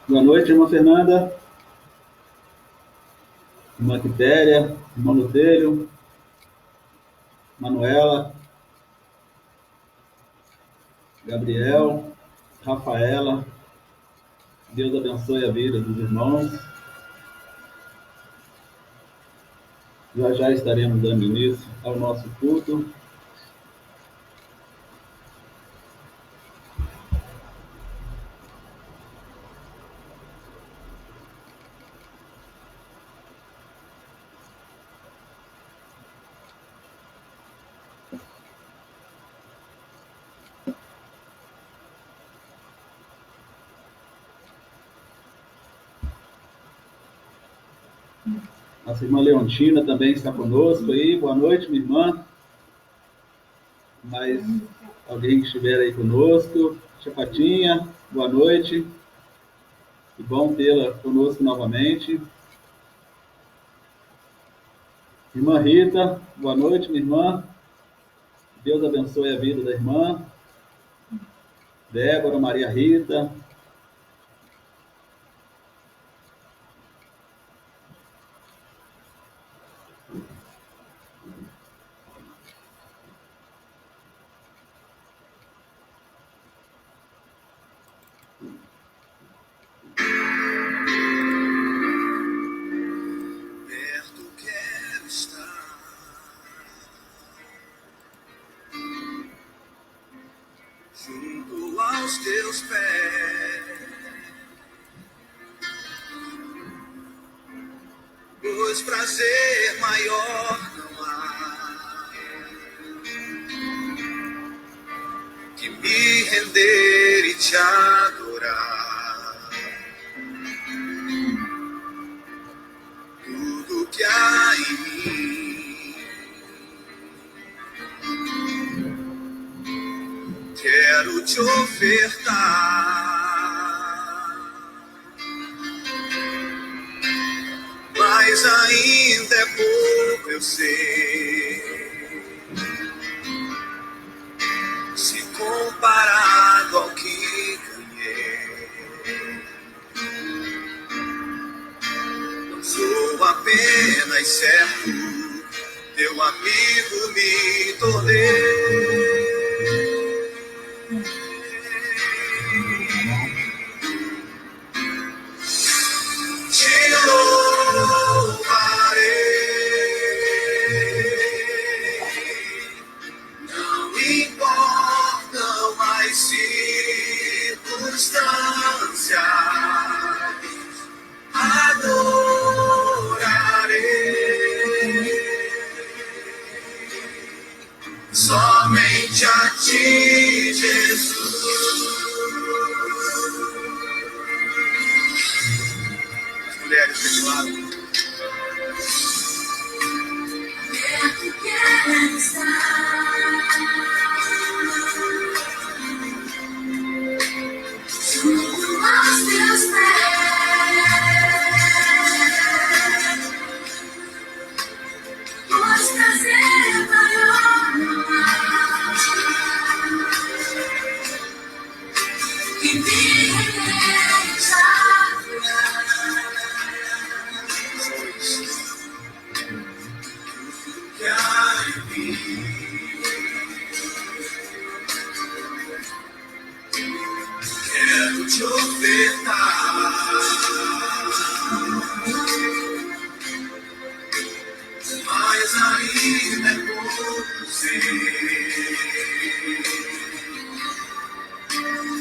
Boa noite, irmã Fernanda, irmã Quitéria, irmã Lutelho, Manuela, Gabriel, Rafaela. Deus abençoe a vida dos irmãos. Já já estaremos dando início ao nosso culto. Nossa irmã Leontina também está conosco aí. Boa noite, minha irmã. Mais alguém que estiver aí conosco. Chapatinha, boa noite. Que bom tê-la conosco novamente. Irmã Rita, boa noite, minha irmã. Deus abençoe a vida da irmã. Débora, Maria Rita. Junto aos teus pés, pois prazer maior não há que me render e te adorar. Tudo que há em mim quero te ofertar. Mas ainda é pouco, eu sei, se comparado ao que ganhei. Não sou apenas servo, teu amigo me tornei. Somente a ti, Jesus. As mulheres desse lado. Tu queres estar junto aos teus pés, pois prazer maior não há que me deixar. Que há em mim quero te ofertar, mas ainda é pouco,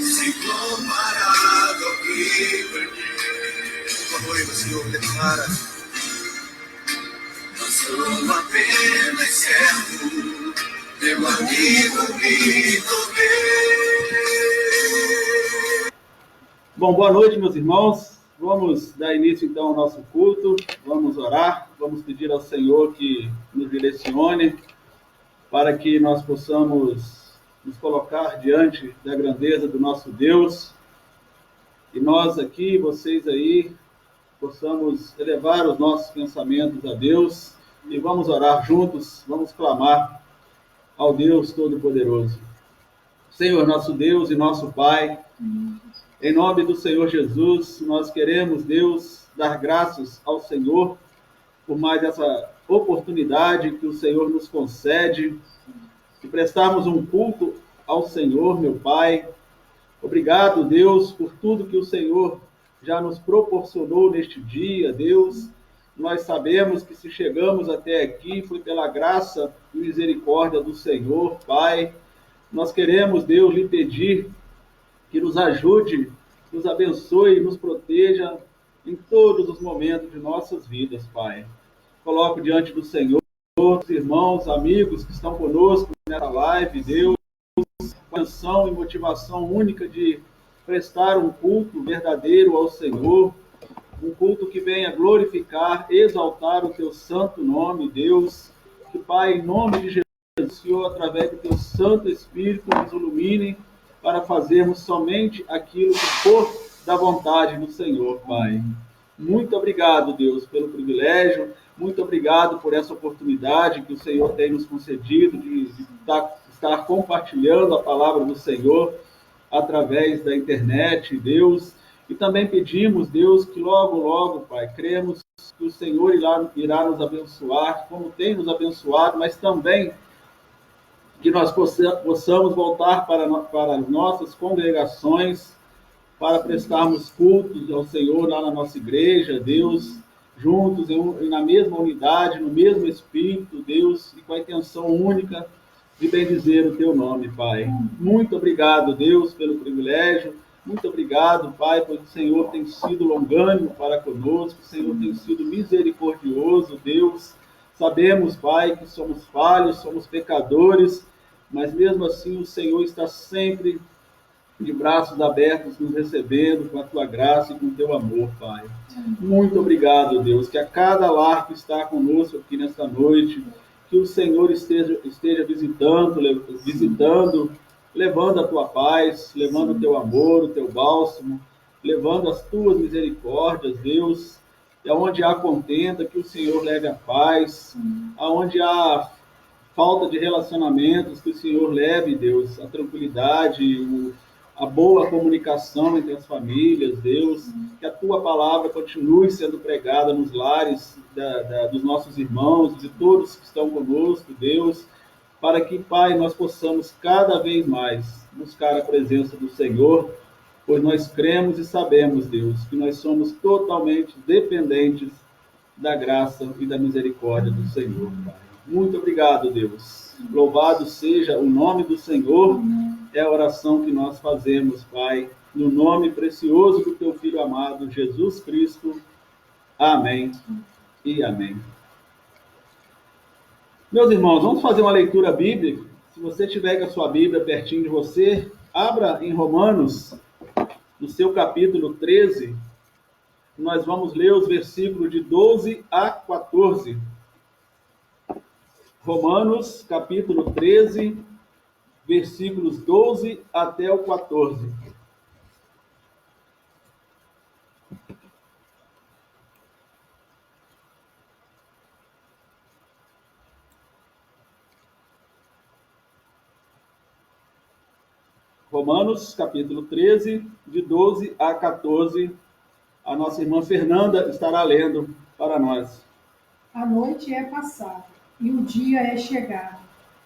se comparado ao que ganhei. Por favor, o Senhor declara: não sou apenas servo, teu amigo me tornei. Bom, boa noite, meus irmãos. Vamos dar início, então, ao nosso culto. Vamos orar. Vamos pedir ao Senhor que nos direcione para que nós possamos nos colocar diante da grandeza do nosso Deus. E nós aqui, vocês aí, possamos elevar os nossos pensamentos a Deus e vamos orar juntos, vamos clamar ao Deus Todo-Poderoso. Senhor, nosso Deus e nosso Pai, em nome do Senhor Jesus, nós queremos, Deus, dar graças ao Senhor por mais essa oportunidade que o Senhor nos concede de prestarmos um culto ao Senhor, meu Pai. Obrigado, Deus, por tudo que o Senhor já nos proporcionou neste dia, Deus. Nós sabemos que se chegamos até aqui foi pela graça e misericórdia do Senhor, Pai. Nós queremos, Deus, lhe pedir que nos ajude, nos abençoe e nos proteja em todos os momentos de nossas vidas, Pai. Coloco diante do Senhor os irmãos, amigos que estão conosco nessa live, Deus, com atenção e motivação única de prestar um culto verdadeiro ao Senhor, um culto que venha glorificar, exaltar o teu santo nome, Deus. Que, Pai, em nome de Jesus, Senhor, através do teu Santo Espírito, nos ilumine para fazermos somente aquilo que for da vontade do Senhor, Pai. Muito obrigado, Deus, pelo privilégio, muito obrigado por essa oportunidade que o Senhor tem nos concedido de estar compartilhando a palavra do Senhor através da internet, Deus. E também pedimos, Deus, que logo, logo, Pai, cremos que o Senhor irá nos abençoar, como tem nos abençoado, mas também que nós possamos voltar para as nossas congregações, para prestarmos cultos ao Senhor lá na nossa igreja, Deus, juntos, na mesma unidade, no mesmo Espírito, Deus, e com a intenção única de bendizer o teu nome, Pai. Muito obrigado, Deus, pelo privilégio. Muito obrigado, Pai, pois o Senhor tem sido longânimo para conosco, o Senhor tem sido misericordioso, Deus. Sabemos, Pai, que somos falhos, somos pecadores, mas mesmo assim o Senhor está sempre de braços abertos nos recebendo com a tua graça e com o teu amor, Pai. Muito obrigado, Deus, que a cada lar que está conosco aqui nesta noite, que o Senhor esteja visitando, levando a tua paz, levando o teu amor, o teu bálsamo, levando as tuas misericórdias, Deus. E aonde há contenda, que o Senhor leve a paz. Aonde há falta de relacionamentos, que o Senhor leve, Deus, a tranquilidade, a boa comunicação entre as famílias, Deus. Que a tua palavra continue sendo pregada nos lares dos nossos irmãos, de todos que estão conosco, Deus, para que, Pai, nós possamos cada vez mais buscar a presença do Senhor, pois nós cremos e sabemos, Deus, que nós somos totalmente dependentes da graça e da misericórdia do Senhor, Pai. Muito obrigado, Deus. Louvado seja o nome do Senhor. É a oração que nós fazemos, Pai, no nome precioso do teu Filho amado, Jesus Cristo. Amém e amém. Meus irmãos, vamos fazer uma leitura bíblica. Se você tiver com a sua Bíblia pertinho de você, abra em Romanos, no seu capítulo 13. Nós vamos ler os versículos de 12 a 14. Romanos, capítulo 13, versículos 12 até o 14. Romanos, capítulo 13, de 12 a 14. A nossa irmã Fernanda estará lendo para nós. A noite é passada e o dia é chegado.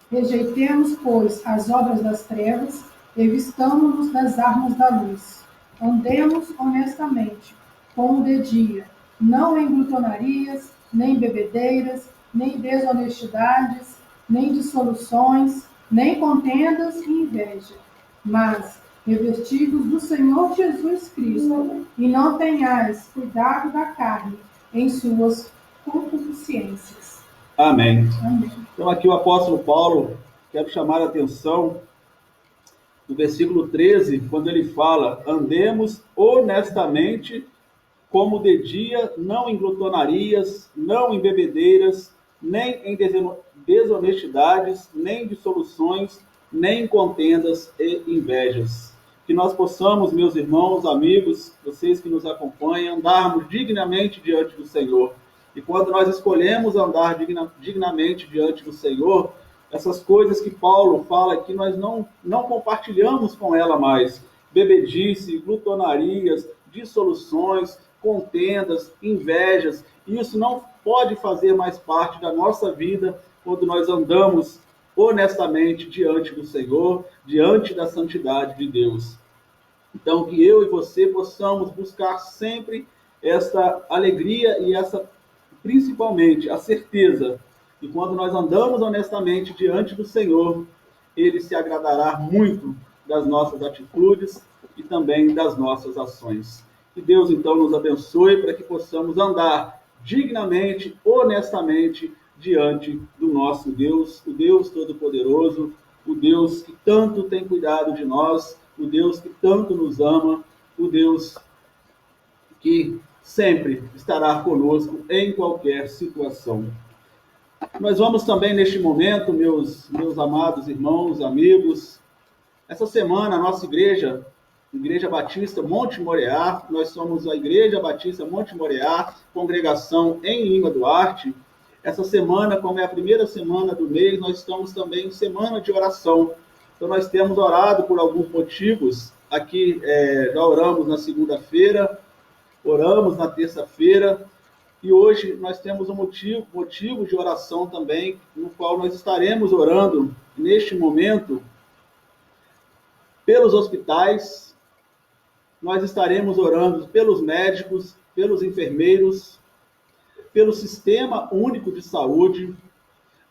Rejeitemos, pois, as obras das trevas e vistamo-nos das armas da luz. Andemos honestamente, como de dia, não em glutonarias, nem bebedeiras, nem desonestidades, nem dissoluções, nem contendas e inveja. Mas, revestidos do Senhor Jesus Cristo, e não tenhais cuidado da carne em suas concupiscências. Amém. Amém. Então aqui o apóstolo Paulo, quero chamar a atenção no versículo 13, quando ele fala: andemos honestamente, como de dia, não em glutonarias, não em bebedeiras, nem em desonestidades, nem dissoluções, nem em contendas e invejas. Que nós possamos, meus irmãos, amigos, vocês que nos acompanham, andarmos dignamente diante do Senhor. E quando nós escolhemos andar dignamente diante do Senhor, essas coisas que Paulo fala aqui, nós não compartilhamos com ela mais. Bebedice, glutonarias, dissoluções, contendas, invejas. Isso não pode fazer mais parte da nossa vida quando nós andamos honestamente diante do Senhor, diante da santidade de Deus. Então, que eu e você possamos buscar sempre esta alegria e essa, principalmente, a certeza que quando nós andamos honestamente diante do Senhor, Ele se agradará muito das nossas atitudes e também das nossas ações. Que Deus, então, nos abençoe para que possamos andar dignamente, honestamente, diante do nosso Deus, o Deus Todo-Poderoso, o Deus que tanto tem cuidado de nós, o Deus que tanto nos ama, o Deus que sempre estará conosco em qualquer situação. Nós vamos também, neste momento, meus amados irmãos, amigos, essa semana a nossa Igreja Batista Monte Moriá, nós somos a Igreja Batista Monte Moriá, congregação em Lima Duarte. Essa semana, como é a primeira semana do mês, nós estamos também em semana de oração. Então, nós temos orado por alguns motivos. Aqui, já oramos na segunda-feira, oramos na terça-feira, e hoje nós temos um motivo de oração também, no qual nós estaremos orando, neste momento, pelos hospitais, nós estaremos orando pelos médicos, pelos enfermeiros, pelo Sistema Único de Saúde.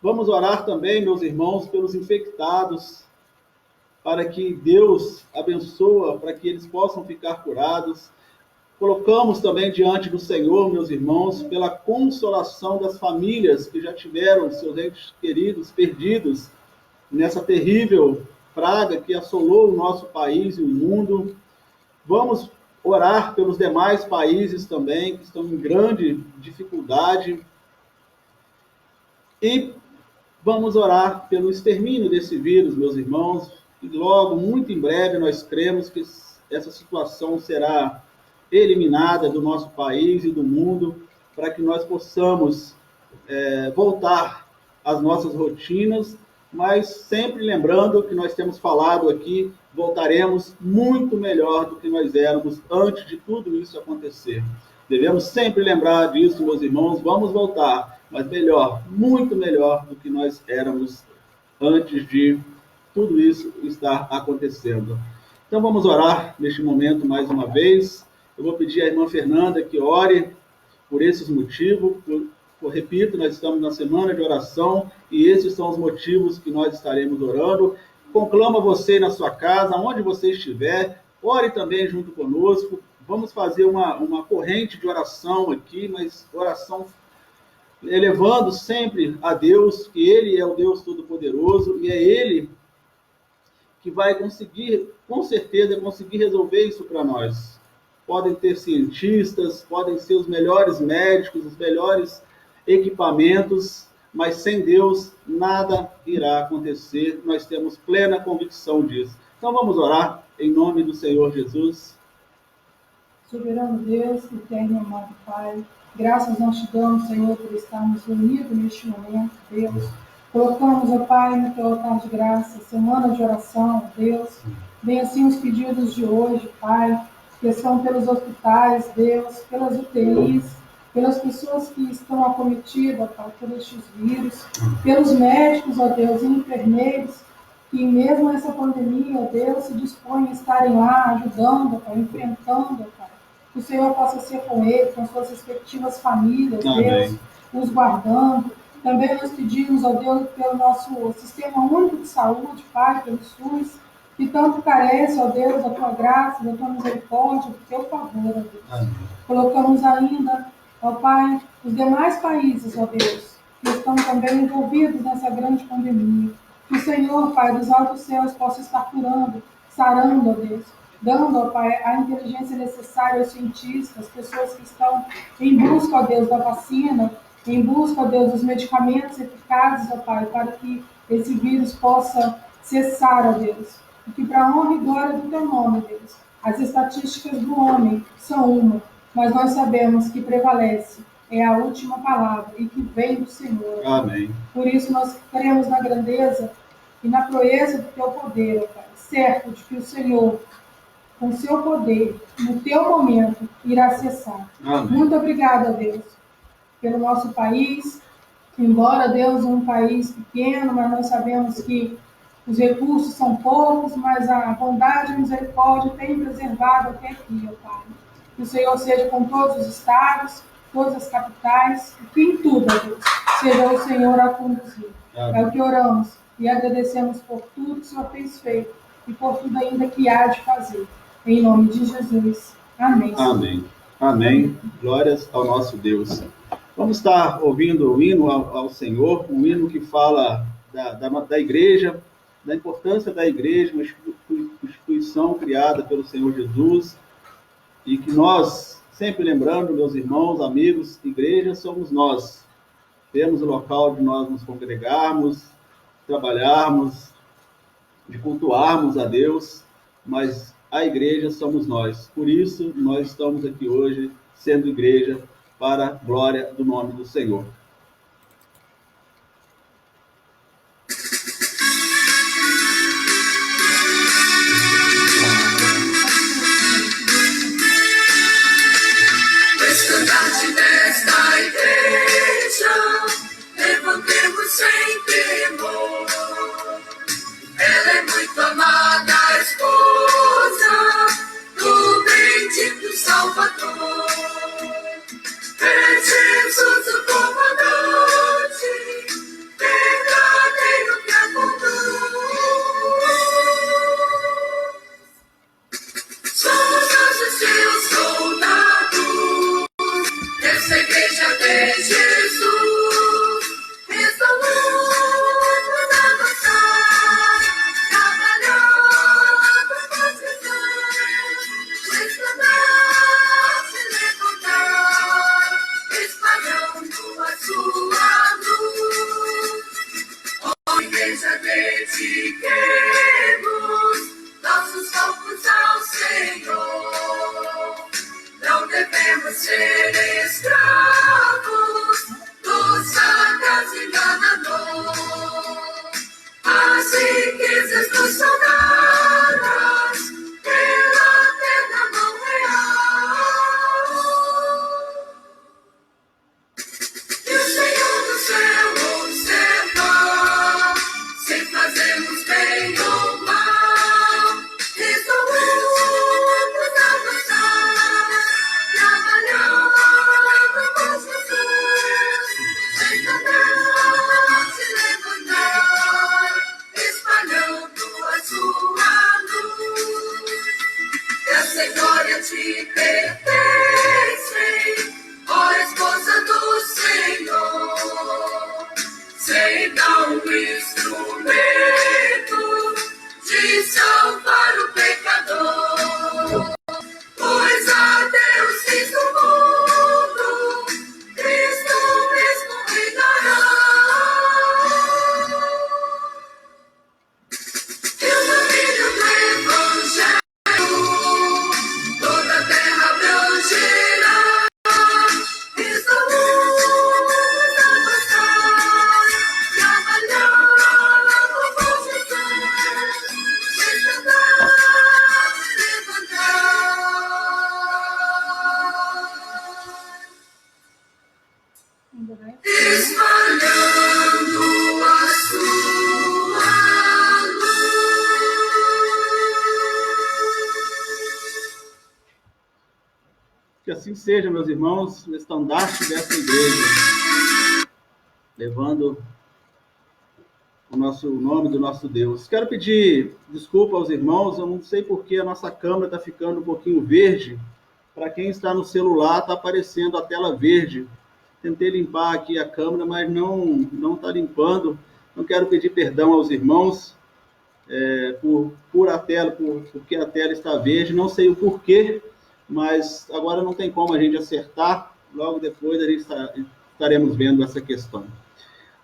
Vamos orar também, meus irmãos, pelos infectados, para que Deus abençoe, para que eles possam ficar curados. Colocamos também diante do Senhor, meus irmãos, pela consolação das famílias que já tiveram seus entes queridos perdidos nessa terrível praga que assolou o nosso país e o mundo. Vamos orar pelos demais países também, que estão em grande dificuldade. E vamos orar pelo extermínio desse vírus, meus irmãos. E logo, muito em breve, nós cremos que essa situação será eliminada do nosso país e do mundo, para que nós possamos voltar às nossas rotinas, mas sempre lembrando que nós temos falado aqui, voltaremos muito melhor do que nós éramos antes de tudo isso acontecer. Devemos sempre lembrar disso, meus irmãos, vamos voltar, mas melhor, muito melhor do que nós éramos antes de tudo isso estar acontecendo. Então vamos orar neste momento mais uma vez. Eu vou pedir à irmã Fernanda que ore por esses motivos. Eu repito, nós estamos na semana de oração e esses são os motivos que nós estaremos orando. Conclama você na sua casa, onde você estiver, ore também junto conosco. Vamos fazer uma corrente de oração aqui, mas oração elevando sempre a Deus, que Ele é o Deus Todo-Poderoso e é Ele que vai conseguir, com certeza, conseguir resolver isso para nós. Podem ter cientistas, podem ser os melhores médicos, os melhores equipamentos, mas sem Deus nada irá acontecer. Nós temos plena convicção disso. Então vamos orar em nome do Senhor Jesus. Soberano Deus, eterno amado Pai, graças nós te damos, Senhor, por estarmos reunidos neste momento, Deus. Colocamos, ó Pai, no teu altar de graça, semana de oração, Deus. Bem assim os pedidos de hoje, Pai, que são pelos hospitais, Deus, pelas UTIs, pelas pessoas que estão acometidas, Pai, por estes vírus, pelos médicos, ó Deus, e enfermeiros, que mesmo nessa pandemia, ó Deus, se dispõem a estarem lá ajudando, Pai, enfrentando, Pai. Que o Senhor possa ser com eles, com suas respectivas famílias, Amém. Deus, os guardando. Também nós pedimos, ó Deus, pelo nosso Sistema Único de Saúde, Pai, pelo SUS, que tanto carece, ó Deus, da tua graça, da tua misericórdia, do teu favor, ó Deus. Amém. Colocamos ainda, ó Pai, os demais países, ó Deus, que estão também envolvidos nessa grande pandemia. Que o Senhor, Pai, dos altos céus possa estar curando sarando, ó Deus, dando, ó Pai, a inteligência necessária aos cientistas, pessoas que estão em busca, ó Deus, da vacina, em busca, ó Deus, dos medicamentos eficazes, ó Pai, para que esse vírus possa cessar, ó Deus. E que para a honra e glória do Teu nome, Deus, as estatísticas do homem são uma, mas nós sabemos que prevalece é a última palavra e que vem do Senhor. Amém. Por isso nós cremos na grandeza e na proeza do Teu poder, ó Pai, certo de que o Senhor, com o seu poder, no Teu momento, irá cessar. Amém. Muito obrigada, Deus, pelo nosso país, embora, Deus, um país pequeno, mas nós sabemos que os recursos são poucos, mas a bondade e a misericórdia tem preservado até aqui, ó Pai. Que o Senhor seja com todos os estados, todas as capitais, e que em tudo, ó Deus, seja o Senhor a conduzir. Amém. É o que oramos e agradecemos por tudo que o Senhor fez feito e por tudo ainda que há de fazer. Em nome de Jesus. Amém. Amém. Amém. Glórias ao nosso Deus. Vamos estar ouvindo o hino ao Senhor, um hino que fala da igreja, da importância da igreja, uma instituição criada pelo Senhor Jesus, e que nós, sempre lembrando, meus irmãos, amigos, igreja somos nós. Temos o local de nós nos congregarmos, trabalharmos, de cultuarmos a Deus, mas a igreja somos nós. Por isso, nós estamos aqui hoje, sendo igreja, para a glória do nome do Senhor. O estandarte desta igreja, levantemos sem temor. Ela é muito amada, a esposa do bendito Salvador. É Jesus o comandante, verdadeiro que a conduz. Somos anjos seus soldados, essa igreja de Jesus, resolvemos avançar, trabalhando com Jesus, o estandarte levantar, espalhando a sua luz. Ó igreja, dediquemos nossos corpos ao Senhor. Não devemos ser escravos dos sagaz enganador. As riquezas nos são dadas pela terna mão real. E o Senhor do céu observa, se fazemos bem ou mal. Resolvemos avançar, trabalhando com Jesus, sem tentar se levantar, espalhando a sua luz. Essa glória te pertence, ó esposa do Senhor. Seja um instrumento de salvar o pecador. Pois a Deus fiz o mundo, Cristo mesmo reinará. E o domínio do Evangelho toda a terra abrangerá. Resolvemos avançar, trabalhando com Jesus, sem tentar se levantar, espalhando a sua luz. Que assim seja, meus irmãos, o estandarte dessa igreja, levando o nome do nosso Deus. Quero pedir desculpa aos irmãos, eu não sei porque a nossa câmera está ficando um pouquinho verde. Para quem está no celular, está aparecendo a tela verde. Tentei limpar aqui a câmera, mas não está limpando. Não quero pedir perdão aos irmãos. por a tela, porque a tela está verde, não sei o porquê, mas agora não tem como a gente acertar, logo depois a gente estaremos vendo essa questão.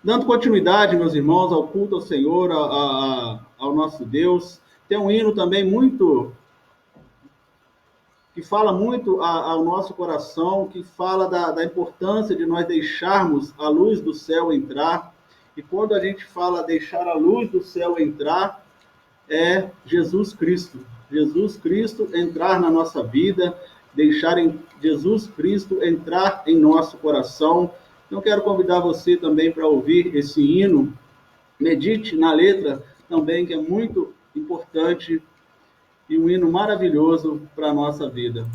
Dando continuidade, meus irmãos, ao culto ao Senhor, ao nosso Deus, tem um hino também que fala muito ao nosso coração, que fala da importância de nós deixarmos a luz do céu entrar, e quando a gente fala deixar a luz do céu entrar, é Jesus Cristo entrar na nossa vida, deixar Jesus Cristo entrar em nosso coração. Então, quero convidar você também para ouvir esse hino, medite na letra também, que é muito importante, e um hino maravilhoso para a nossa vida.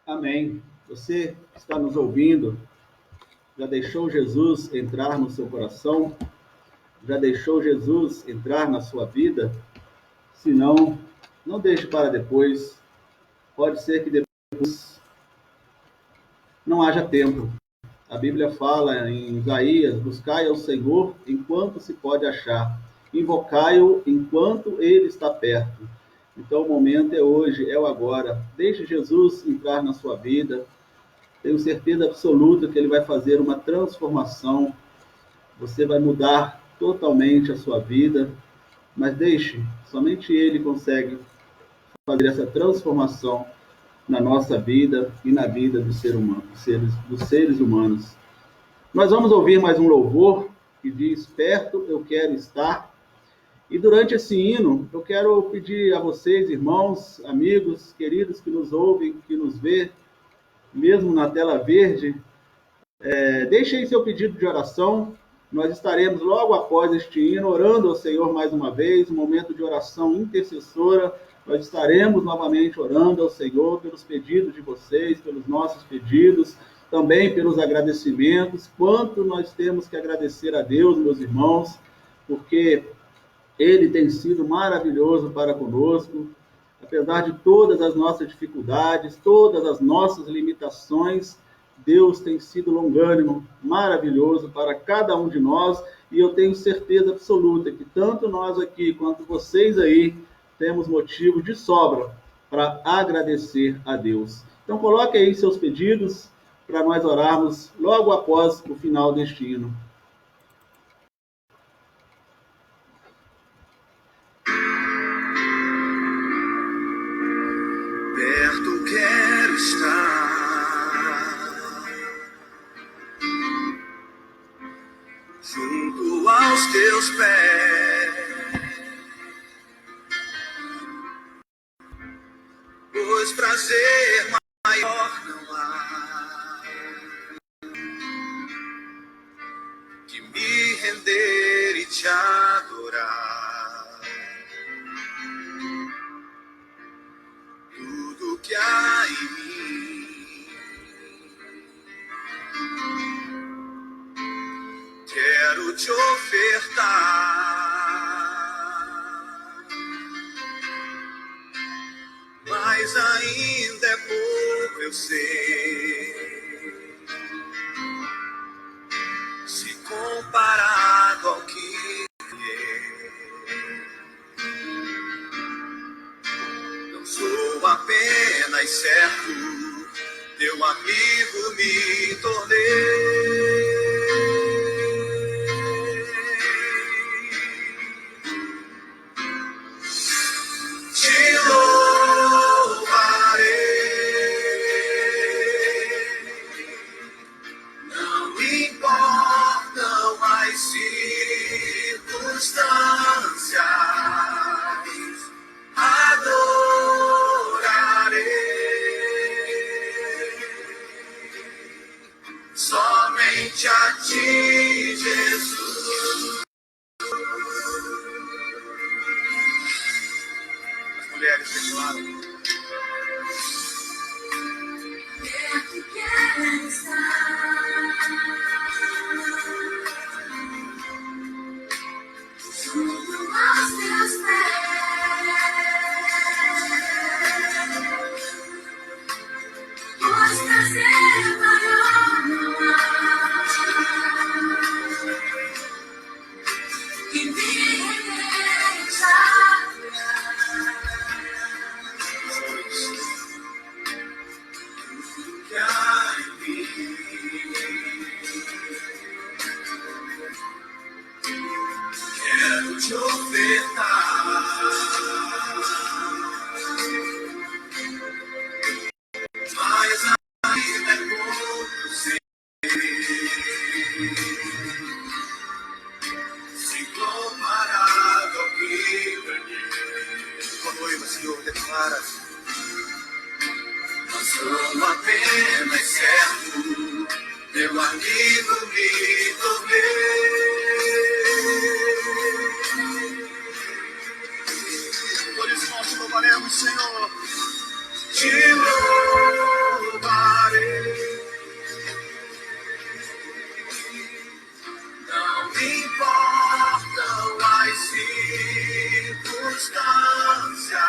Amém. Você que está nos ouvindo, já deixou Jesus entrar no seu coração? Já deixou Jesus entrar na sua vida? Se não, não deixe para depois. Pode ser que depois não haja tempo. A Bíblia fala em Isaías: buscai ao Senhor enquanto se pode achar, invocai-o enquanto ele está perto. Então o momento é hoje, é o agora. Deixe Jesus entrar na sua vida. Tenho certeza absoluta que ele vai fazer uma transformação. Você vai mudar totalmente a sua vida, mas deixe, somente ele consegue fazer essa transformação na nossa vida e na vida do ser humano, dos seres humanos. Nós vamos ouvir mais um louvor que diz: perto eu quero estar. E durante esse hino, eu quero pedir a vocês, irmãos, amigos, queridos que nos ouvem, que nos vê, mesmo na tela verde, deixe aí seu pedido de oração. Nós estaremos logo após este hino orando ao Senhor mais uma vez, um momento de oração intercessora. Nós estaremos novamente orando ao Senhor pelos pedidos de vocês, pelos nossos pedidos. também pelos agradecimentos. Quanto nós temos que agradecer a Deus, meus irmãos, porque Ele tem sido maravilhoso para conosco. Apesar de todas as nossas dificuldades, todas as nossas limitações, Deus tem sido longânimo, maravilhoso para cada um de nós, e eu tenho certeza absoluta que tanto nós aqui quanto vocês aí temos motivo de sobra para agradecer a Deus. Então coloque aí seus pedidos para nós orarmos logo após o final deste hino. Perto quero estar, junto aos teus pés, pois prazer maior não há que me render e te adorar. Tudo que há em mim quero te ofertar, mas ainda é pouco, eu sei, se comparado ao que não sou apenas certo, teu amigo me tornei. Te louvarei, não importam as circunstâncias, adorarei somente a ti, Jesus. As mulheres declaram. Perto quero estar, junto aos teus pés, pois prazer maior não há que me deixar. Que há em mim quero te ofertar, mas ainda é pouco, sei, se comparado ao que ganhei. Com a noiva, Senhor, declara: não sou apenas certo, teu amigo me tornei. Por isso nós te louvaremos, Senhor. Te louvarei, não importam as circunstâncias,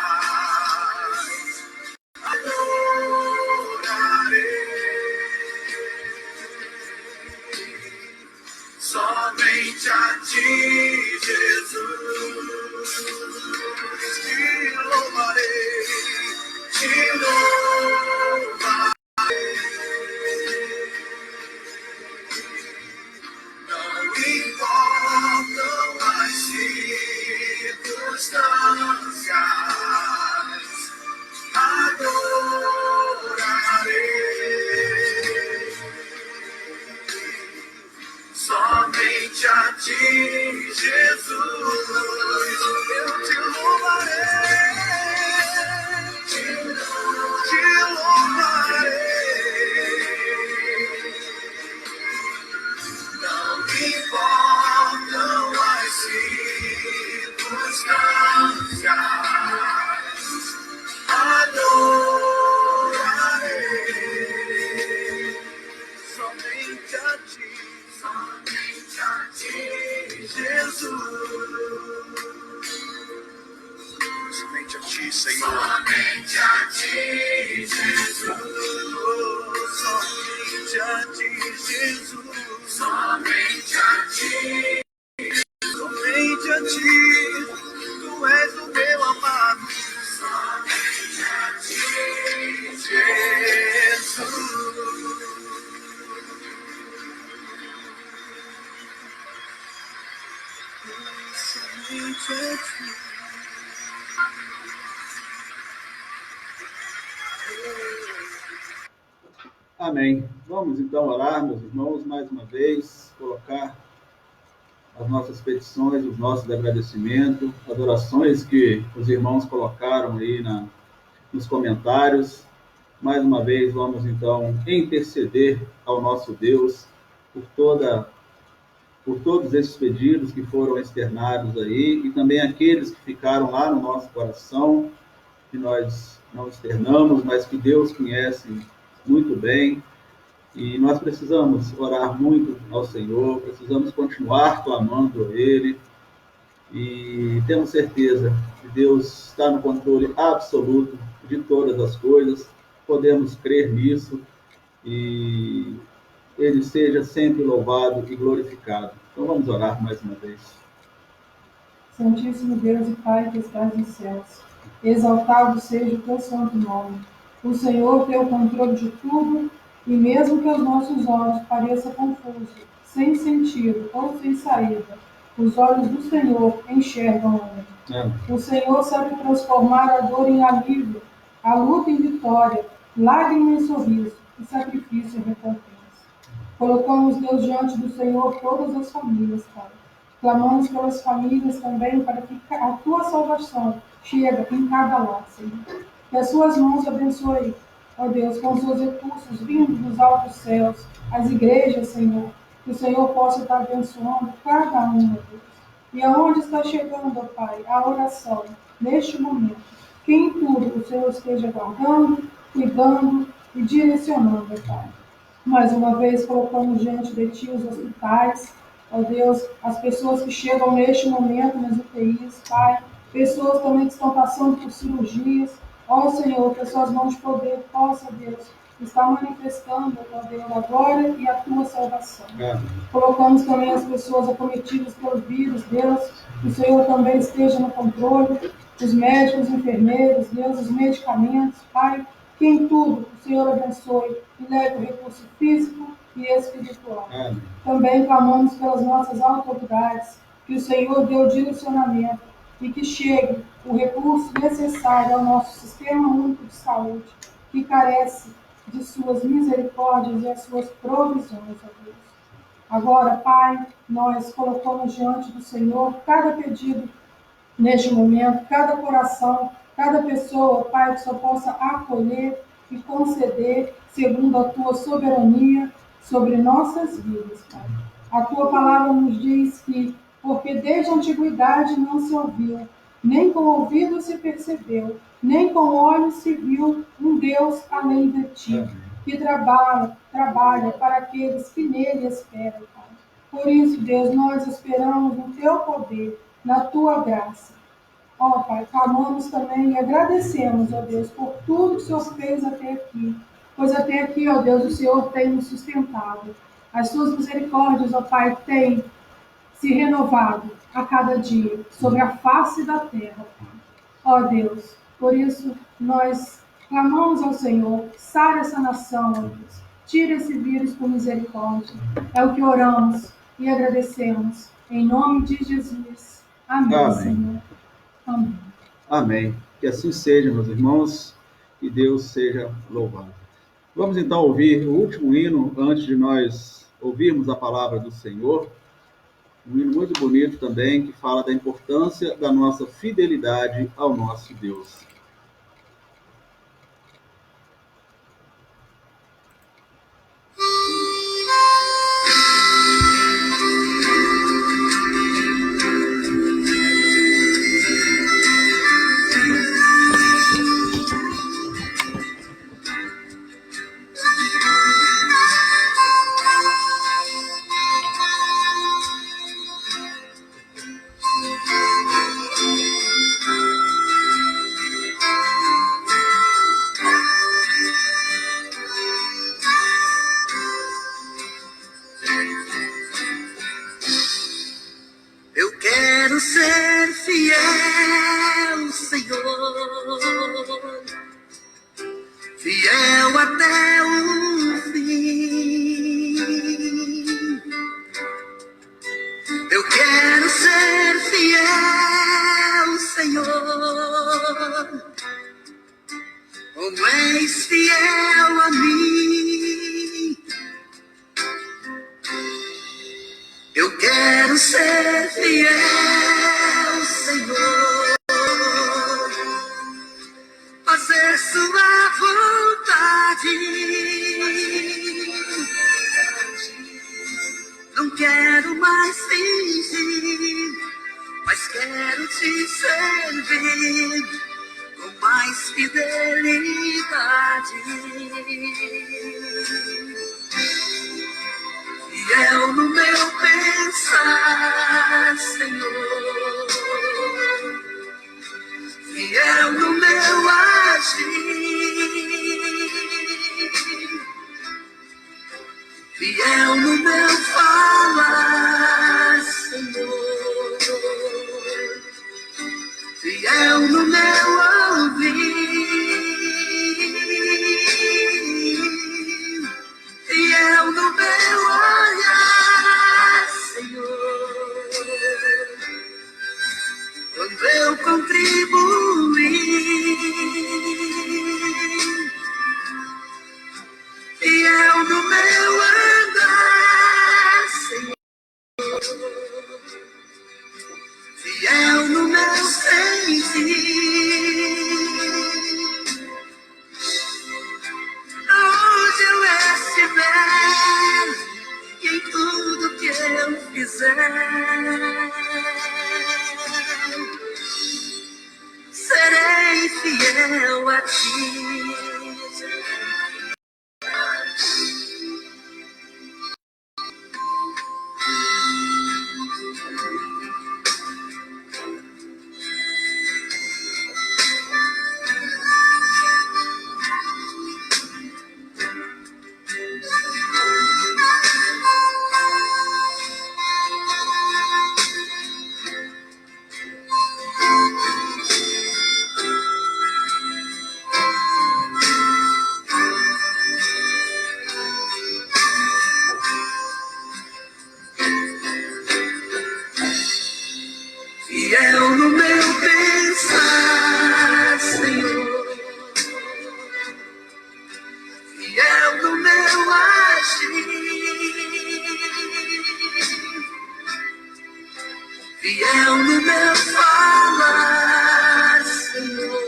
adorarei somente a ti, Jesus. Te louvarei, te louvarei, não importam as circunstâncias, adorarei somente a ti, Jesus. Eu te louvarei, te louvarei, não importam as circunstâncias, adorarei Jesus. Somente a ti, Senhor. Somente a ti, Jesus. Somente a ti, Jesus. Somente a ti. Somente a ti. Tu és o meu amado. Somente a ti, Jesus. Somente a ti. Amém. Vamos então orar, meus irmãos, mais uma vez, colocar as nossas petições, os nossos agradecimentos, as orações que os irmãos colocaram aí nos comentários. Mais uma vez, vamos então interceder ao nosso Deus por todos esses pedidos que foram externados aí e também aqueles que ficaram lá no nosso coração, que nós não externamos, mas que Deus conhece muito bem. E nós precisamos orar muito ao Senhor, precisamos continuar clamando a Ele e temos certeza que Deus está no controle absoluto de todas as coisas, podemos crer nisso e Ele seja sempre louvado e glorificado. Então vamos orar mais uma vez. Santíssimo Deus e Pai que estás nos céus, exaltado seja o teu santo nome. O Senhor tem o controle de tudo, e mesmo que aos nossos olhos pareça confuso, sem sentido ou sem saída, os olhos do Senhor enxergam ainda. O Senhor sabe transformar a dor em alívio, a luta em vitória, lágrima em sorriso e sacrifício em recompensa. Colocamos, Deus, diante do Senhor todas as famílias, Pai. Clamamos pelas famílias também para que a tua salvação chegue em cada lar, Senhor. Que as suas mãos abençoem, ó Deus, com os seus recursos vindos dos altos céus, as igrejas, Senhor. Que o Senhor possa estar abençoando cada uma, Deus. E aonde está chegando, ó Pai, a oração, neste momento, que em tudo o Senhor esteja guardando, cuidando e direcionando, ó Pai. Mais uma vez, colocamos diante de Ti os hospitais, ó Deus, as pessoas que chegam neste momento nas UTIs, Pai, pessoas também que estão passando por cirurgias, ó Senhor, que as Suas mãos de poder possam, Deus, estar manifestando, ó Deus, a glória e a Tua salvação. Colocamos também as pessoas acometidas pelo vírus, Deus, que o Senhor também esteja no controle, os médicos, os enfermeiros, Deus, os medicamentos, Pai, que em tudo o Senhor abençoe e leve o recurso físico e espiritual. Amém. Também clamamos pelas nossas autoridades, que o Senhor dê o direcionamento e que chegue o recurso necessário ao nosso sistema único de saúde, que carece de suas misericórdias e as suas provisões, ó Deus. Agora, Pai, nós colocamos diante do Senhor cada pedido neste momento, cada coração, cada pessoa, Pai, que só possa acolher e conceder segundo a Tua soberania sobre nossas vidas, Pai. A Tua palavra nos diz que, porque desde a antiguidade não se ouviu, nem com ouvido se percebeu, nem com olhos se viu um Deus além de Ti, que trabalha para aqueles que nele esperam, Pai. Por isso, Deus, nós esperamos no Teu poder, na Tua graça. Ó Pai, clamamos também e agradecemos, ó Deus, por tudo que o Senhor fez até aqui. Pois até aqui, ó Deus, o Senhor tem nos sustentado. As Suas misericórdias, ó Pai, têm se renovado a cada dia sobre a face da terra, Pai. Ó Deus, por isso nós clamamos ao Senhor, sare essa nação, ó Deus. Tira esse vírus com misericórdia. É o que oramos e agradecemos. Em nome de Jesus. Amém, Amém. Senhor. Amém. Amém. Que assim seja, meus irmãos, e Deus seja louvado. Vamos então ouvir o último hino antes de nós ouvirmos a palavra do Senhor. Um hino muito bonito também, que fala da importância da nossa fidelidade ao nosso Deus. fiel, Senhor, fiel até o fim. Eu quero ser fiel, Senhor, como és fiel a mim. Eu quero ser fiel, Senhor, fazer sua vontade. Não quero mais fingir, mas quero te servir com mais fidelidade. Fiel no meu pensar, Senhor, fiel no meu agir, fiel no meu falar, Senhor, fiel no meu ouvir, fiel no meu olhar, Senhor, quando eu contribuir, fiel no meu andar, Senhor, fiel no meu sentir. Onde eu estiver e em tudo que eu fizer, serei fiel a ti. Fiel no meu pensar, Senhor, fiel no meu agir, fiel no meu falar, Senhor,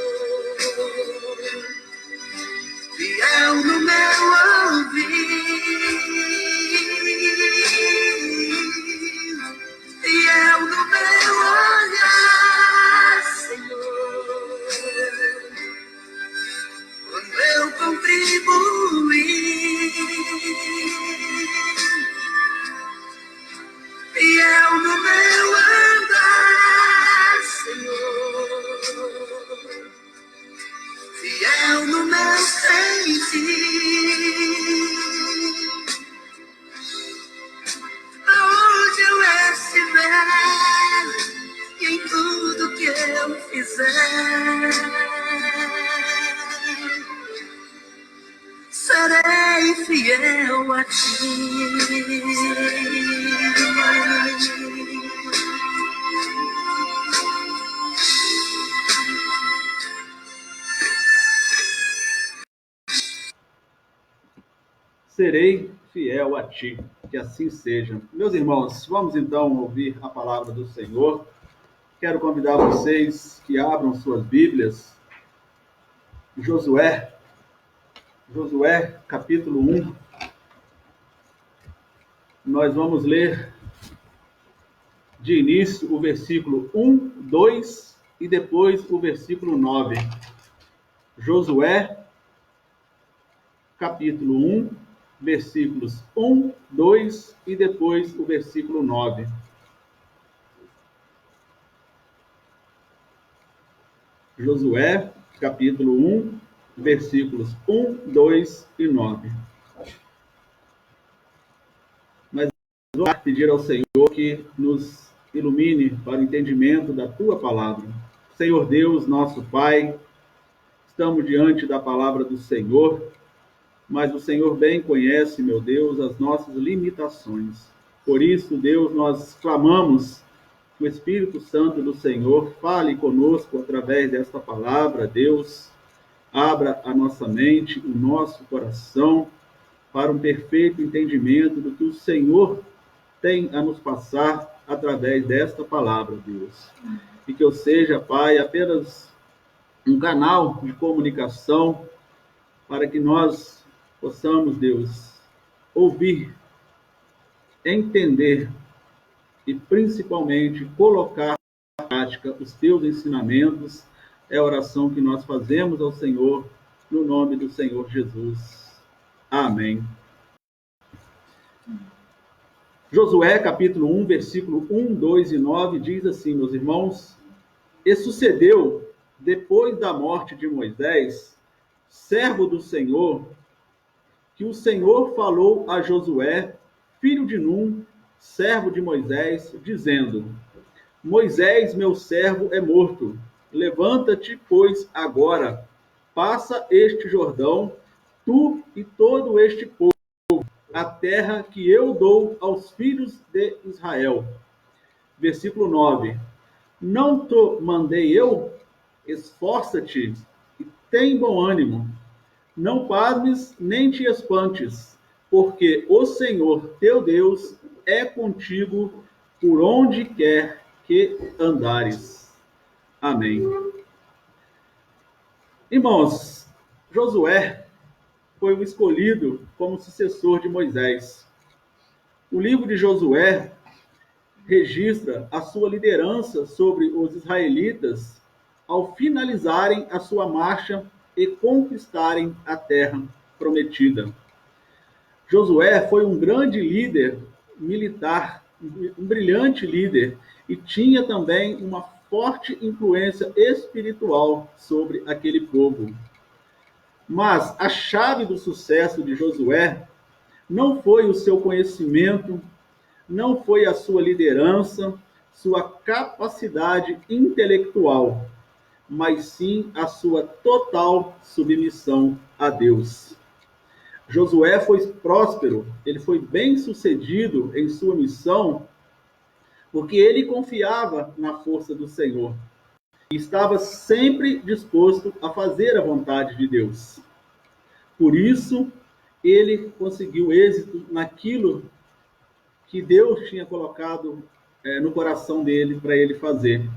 fiel no meu ouvir, fiel no meu olhar, Senhor, quando eu contribuir, fiel no meu andar, Senhor, fiel no meu sentir. Aonde eu estiver e em tudo que eu fizer, serei fiel a ti. Serei fiel a ti, que assim seja. Meus irmãos, vamos então ouvir a palavra do Senhor. Quero convidar vocês que abram suas Bíblias. Josué, capítulo 1. Nós vamos ler de início o versículo 1, 2 e depois o versículo 9. Josué, capítulo 1, versículos 1, 2 e depois o versículo 9. Josué, capítulo 1, versículos 1, 2 e 9. Mas vamos pedir ao Senhor que nos ilumine para o entendimento da tua palavra. Senhor Deus, nosso Pai, estamos diante da palavra do Senhor, mas o Senhor bem conhece, meu Deus, as nossas limitações. Por isso, Deus, nós clamamos que o Espírito Santo do Senhor fale conosco através desta palavra. Deus, abra a nossa mente, o nosso coração, para um perfeito entendimento do que o Senhor tem a nos passar através desta palavra, Deus. E que eu seja, Pai, apenas um canal de comunicação para que nós possamos, Deus, ouvir, entender e principalmente colocar em prática os teus ensinamentos. É a oração que nós fazemos ao Senhor, no nome do Senhor Jesus. Amém. Josué, capítulo 1, versículo 1, 2 e 9, diz assim, meus irmãos: E sucedeu, depois da morte de Moisés, servo do Senhor, que o Senhor falou a Josué, filho de Num, servo de Moisés, dizendo: Moisés, meu servo, é morto. Levanta-te, pois, agora, passa este Jordão, tu e todo este povo, a terra que eu dou aos filhos de Israel. Versículo 9. Não te mandei eu? Esforça-te e tem bom ânimo. Não pasmes nem te espantes, porque o Senhor teu Deus é contigo por onde quer que andares. Amém. Irmãos, Josué foi o escolhido como sucessor de Moisés. O livro de Josué registra a sua liderança sobre os israelitas ao finalizarem a sua marcha e conquistarem a terra prometida. Josué foi um grande líder militar, um brilhante líder, e tinha também uma forte influência espiritual sobre aquele povo. Mas a chave do sucesso de Josué não foi o seu conhecimento, não foi a sua liderança, sua capacidade intelectual, mas sim a sua total submissão a Deus. Josué foi próspero, ele foi bem-sucedido em sua missão, porque ele confiava na força do Senhor e estava sempre disposto a fazer a vontade de Deus. Por isso, ele conseguiu êxito naquilo que Deus tinha colocado no coração dele para ele fazer.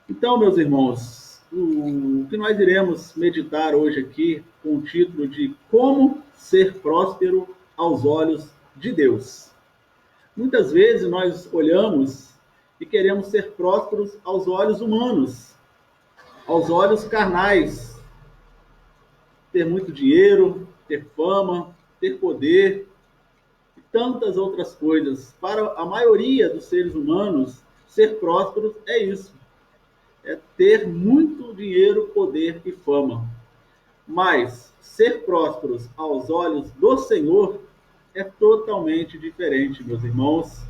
Então, meus irmãos, o que nós iremos meditar hoje aqui com o título de Como Ser Próspero aos Olhos de Deus. Muitas vezes nós olhamos e queremos ser prósperos aos olhos humanos, aos olhos carnais. Ter muito dinheiro, ter fama, ter poder e tantas outras coisas. Para a maioria dos seres humanos, ser prósperos é isso. É ter muito dinheiro, poder e fama. Mas ser prósperos aos olhos do Senhor é totalmente diferente, meus irmãos,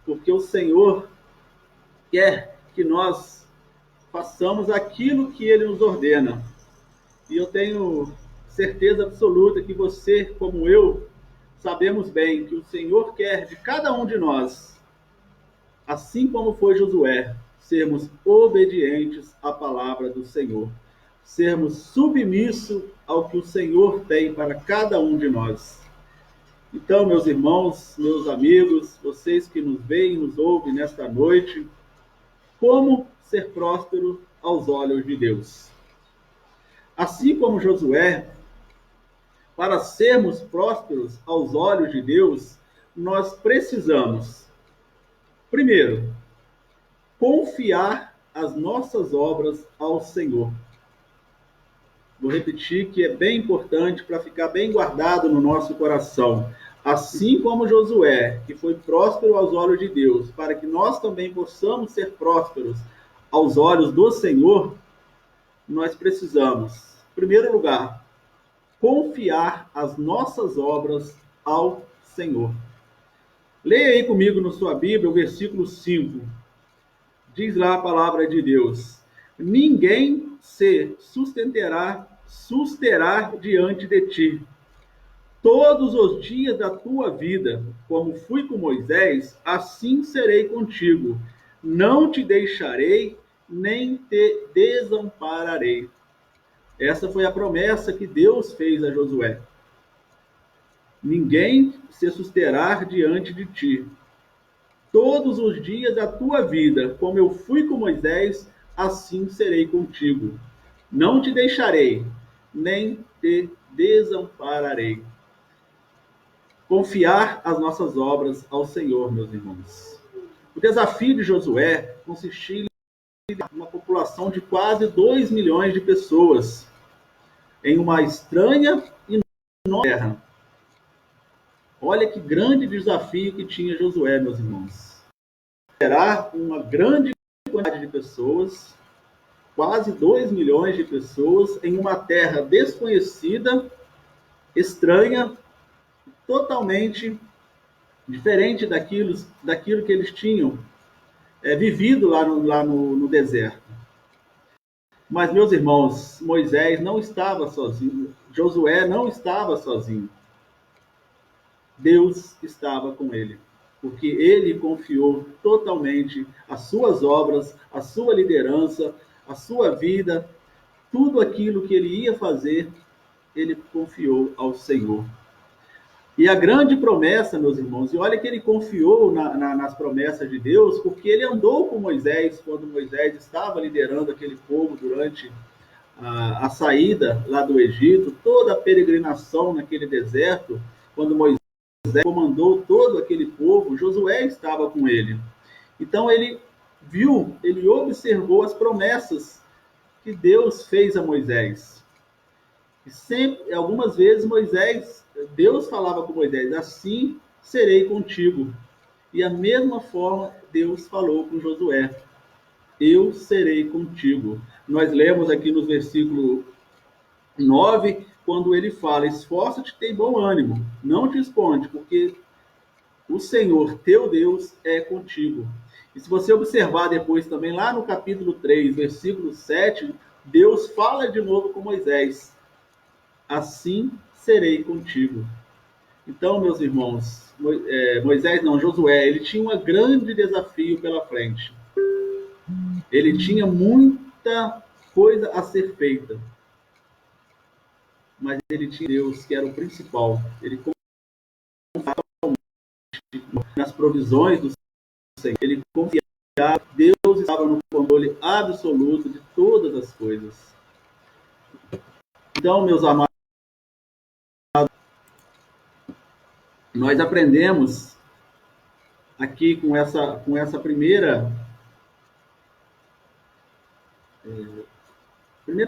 porque o Senhor quer que nós façamos aquilo que Ele nos ordena. E eu tenho certeza absoluta que você, como eu, sabemos bem que o Senhor quer de cada um de nós, assim como foi Josué, sermos obedientes à palavra do Senhor, sermos submissos ao que o Senhor tem para cada um de nós. Então, meus irmãos, meus amigos, vocês que nos veem, nos ouvem nesta noite, como ser próspero aos olhos de Deus? Assim como Josué, para sermos prósperos aos olhos de Deus, nós precisamos, primeiro, confiar as nossas obras ao Senhor. Vou repetir que é bem importante para ficar bem guardado no nosso coração. Assim como Josué, que foi próspero aos olhos de Deus, para que nós também possamos ser prósperos aos olhos do Senhor, nós precisamos, em primeiro lugar, confiar as nossas obras ao Senhor. Leia aí comigo na sua Bíblia o versículo 5. Diz lá a palavra de Deus: ninguém se susterá diante de ti. Todos os dias da tua vida, como fui com Moisés, assim serei contigo. Não te deixarei, nem te desampararei. Essa foi a promessa que Deus fez a Josué. Ninguém se susterá diante de ti. Todos os dias da tua vida, como eu fui com Moisés, assim serei contigo. Não te deixarei, nem te desampararei. Confiar as nossas obras ao Senhor, meus irmãos. O desafio de Josué consistia em uma população de quase 2 milhões de pessoas em uma estranha e nova terra. Olha que grande desafio que tinha Josué, meus irmãos. Era uma grande quantidade de pessoas, quase 2 milhões de pessoas, em uma terra desconhecida, estranha, totalmente diferente daquilo que eles tinham vivido lá no deserto. Mas, meus irmãos, Moisés não estava sozinho, Josué não estava sozinho. Deus estava com ele, porque ele confiou totalmente as suas obras, a sua liderança, a sua vida, tudo aquilo que ele ia fazer, ele confiou ao Senhor. E a grande promessa, meus irmãos, e olha que ele confiou nas promessas de Deus, porque ele andou com Moisés, quando Moisés estava liderando aquele povo durante a saída lá do Egito, toda a peregrinação naquele deserto, quando Moisés comandou todo aquele povo, Josué estava com ele. Então ele viu, ele observou as promessas que Deus fez a Moisés. E sempre, algumas vezes Deus falava com Moisés: assim serei contigo. E a mesma forma Deus falou com Josué: eu serei contigo. Nós lemos aqui no versículo 9, quando ele fala: esforça-te, tem bom ânimo, não te esconde, porque o Senhor, teu Deus, é contigo. E se você observar depois também, lá no capítulo 3, versículo 7, Deus fala de novo com Moisés: assim serei contigo. Então, meus irmãos, Josué, ele tinha um grande desafio pela frente. Ele tinha muita coisa a ser feita. Mas ele tinha Deus, que era o principal. Ele confiava nas provisões do Senhor. Ele confiava que Deus estava no controle absoluto de todas as coisas. Então, meus amados, nós aprendemos aqui com essa primeira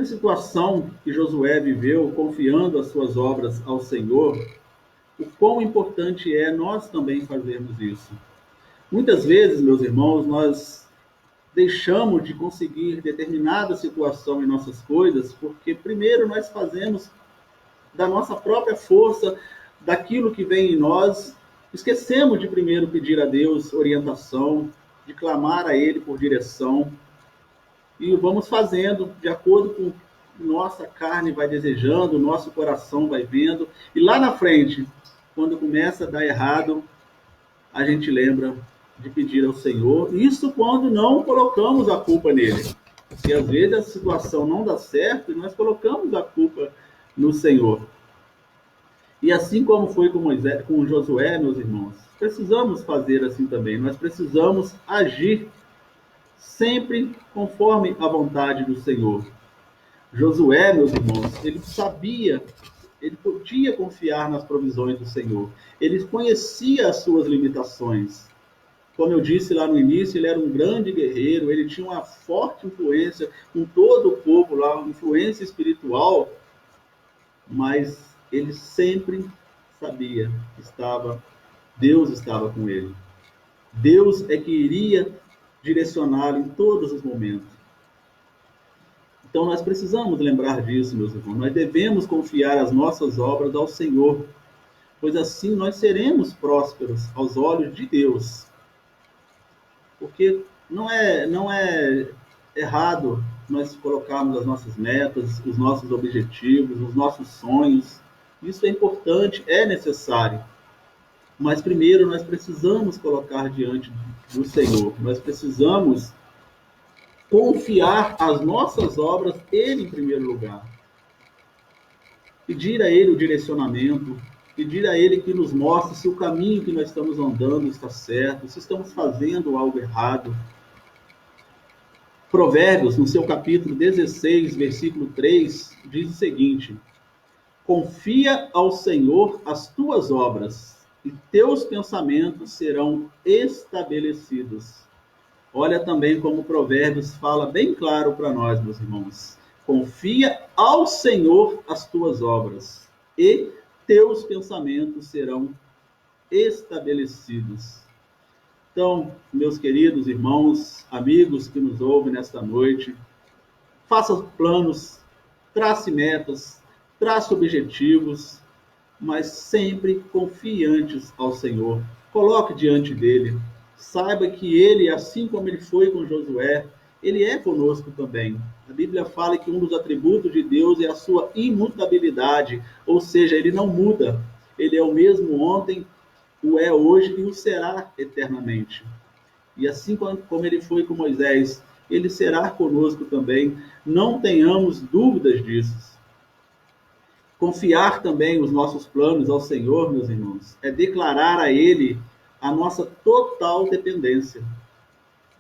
situação que Josué viveu, confiando as suas obras ao Senhor, o quão importante é nós também fazermos isso. Muitas vezes, meus irmãos, nós deixamos de conseguir determinada situação em nossas coisas, porque primeiro nós fazemos da nossa própria força, daquilo que vem em nós, esquecemos de primeiro pedir a Deus orientação, de clamar a Ele por direção, e vamos fazendo de acordo com o que nossa carne vai desejando, o nosso coração vai vendo, e lá na frente, quando começa a dar errado, a gente lembra de pedir ao Senhor, isso quando não colocamos a culpa nele, porque às vezes a situação não dá certo e nós colocamos a culpa no Senhor. E assim como foi com Josué, meus irmãos, precisamos fazer assim também. Nós precisamos agir sempre conforme a vontade do Senhor. Josué, meus irmãos, ele sabia, ele podia confiar nas provisões do Senhor. Ele conhecia as suas limitações. Como eu disse lá no início, ele era um grande guerreiro, ele tinha uma forte influência com todo o povo lá, uma influência espiritual, mas ele sempre sabia que Deus estava com ele. Deus é que iria direcioná-lo em todos os momentos. Então nós precisamos lembrar disso, meus irmãos. Nós devemos confiar as nossas obras ao Senhor, pois assim nós seremos prósperos aos olhos de Deus. Porque não é errado nós colocarmos as nossas metas, os nossos objetivos, os nossos sonhos. Isso é importante, é necessário. Mas primeiro nós precisamos colocar diante do Senhor. Nós precisamos confiar as nossas obras Ele em primeiro lugar. Pedir a Ele o direcionamento, pedir a Ele que nos mostre se o caminho que nós estamos andando está certo, se estamos fazendo algo errado. Provérbios, no seu capítulo 16, versículo 3, diz o seguinte: confia ao Senhor as tuas obras, e teus pensamentos serão estabelecidos. Olha também como o Provérbios fala bem claro para nós, meus irmãos. Confia ao Senhor as tuas obras, e teus pensamentos serão estabelecidos. Então, meus queridos irmãos, amigos que nos ouvem nesta noite, faça planos, trace metas, trace objetivos, mas sempre confiantes ao Senhor. Coloque diante dele. Saiba que ele, assim como ele foi com Josué, ele é conosco também. A Bíblia fala que um dos atributos de Deus é a sua imutabilidade, ou seja, ele não muda. Ele é o mesmo ontem, o é hoje e o será eternamente. E assim como ele foi com Moisés, ele será conosco também. Não tenhamos dúvidas disso. Confiar também os nossos planos ao Senhor, meus irmãos, é declarar a Ele a nossa total dependência.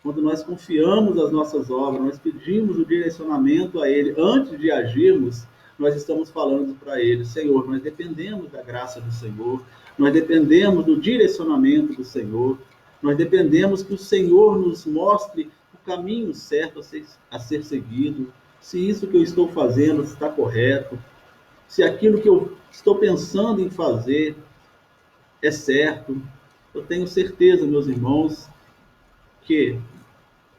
Quando nós confiamos as nossas obras, nós pedimos o direcionamento a Ele antes de agirmos, nós estamos falando para Ele: Senhor, nós dependemos da graça do Senhor, nós dependemos do direcionamento do Senhor, nós dependemos que o Senhor nos mostre o caminho certo a ser seguido, se isso que eu estou fazendo está correto, se aquilo que eu estou pensando em fazer é certo. Eu tenho certeza, meus irmãos, que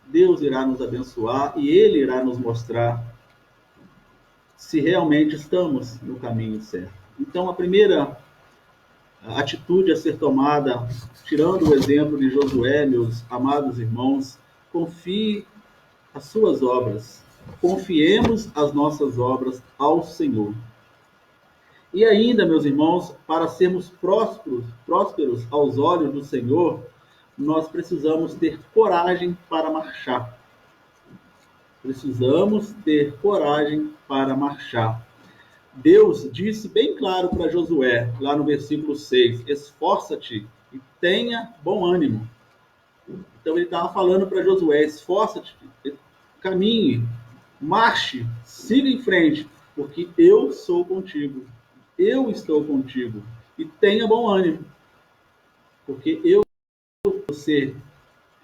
Deus irá nos abençoar e Ele irá nos mostrar se realmente estamos no caminho certo. Então, a primeira atitude a ser tomada, tirando o exemplo de Josué, meus amados irmãos, confie as suas obras. Confiemos as nossas obras ao Senhor. E ainda, meus irmãos, para sermos prósperos aos olhos do Senhor, nós precisamos ter coragem para marchar. Precisamos ter coragem para marchar. Deus disse bem claro para Josué, lá no versículo 6, esforça-te e tenha bom ânimo. Então ele estava falando para Josué, esforça-te, caminhe, marche, siga em frente, porque eu sou contigo. Eu estou contigo. E tenha bom ânimo, porque eu farei você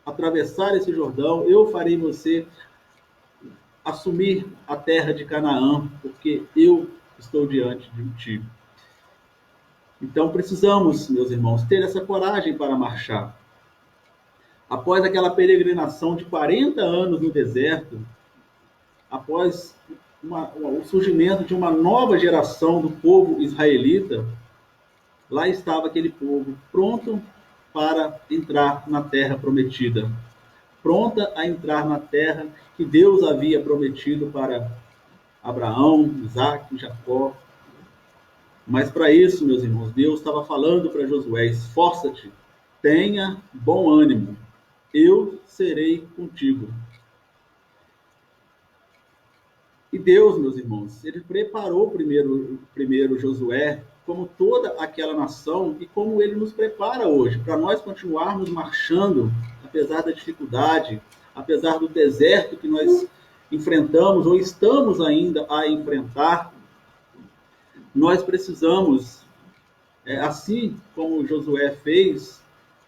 atravessar esse Jordão, eu farei você assumir a terra de Canaã, porque eu estou diante de ti. Então precisamos, meus irmãos, ter essa coragem para marchar. Após aquela peregrinação de 40 anos no deserto, após o surgimento de uma nova geração do povo israelita, lá estava aquele povo pronto para entrar na terra prometida, pronta a entrar na terra que Deus havia prometido para Abraão, Isaque, Jacó. Mas para isso, meus irmãos, Deus estava falando para Josué: esforça-te, tenha bom ânimo, eu serei contigo. E Deus, meus irmãos, ele preparou primeiro Josué, como toda aquela nação, e como ele nos prepara hoje, para nós continuarmos marchando, apesar da dificuldade, apesar do deserto que nós enfrentamos ou estamos ainda a enfrentar. Nós precisamos, assim como Josué fez,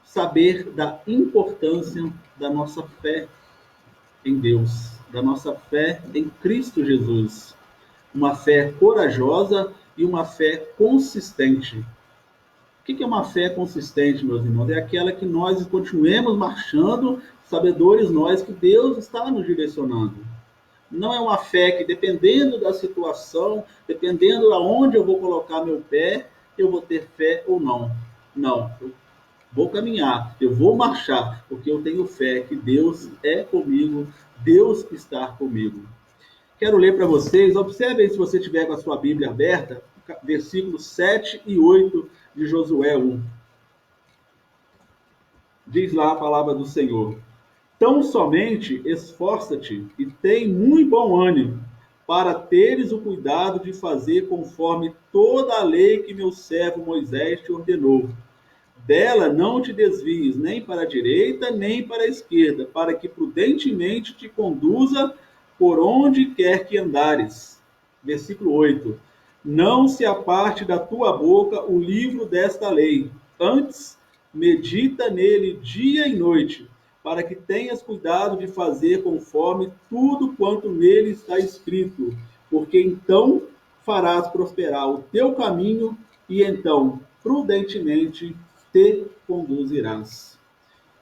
saber da importância da nossa fé em Deus, da nossa fé em Cristo Jesus. Uma fé corajosa e uma fé consistente. O que é uma fé consistente, meus irmãos? É aquela que nós continuemos marchando, sabedores nós que Deus está nos direcionando. Não é uma fé que, dependendo da situação, dependendo de onde eu vou colocar meu pé, eu vou ter fé ou não. Não. vou caminhar, eu vou marchar, porque eu tenho fé que Deus é comigo, Deus está comigo. Quero ler para vocês, observem se você tiver com a sua Bíblia aberta, versículos 7 e 8 de Josué 1. Diz lá a palavra do Senhor: tão somente esforça-te e tem muito bom ânimo, para teres o cuidado de fazer conforme toda a lei que meu servo Moisés te ordenou. Dela não te desvies nem para a direita, nem para a esquerda, para que prudentemente te conduza por onde quer que andares. Versículo 8. Não se aparte da tua boca o livro desta lei, antes medita nele dia e noite, para que tenhas cuidado de fazer conforme tudo quanto nele está escrito, porque então farás prosperar o teu caminho e então prudentemente te conduzirás.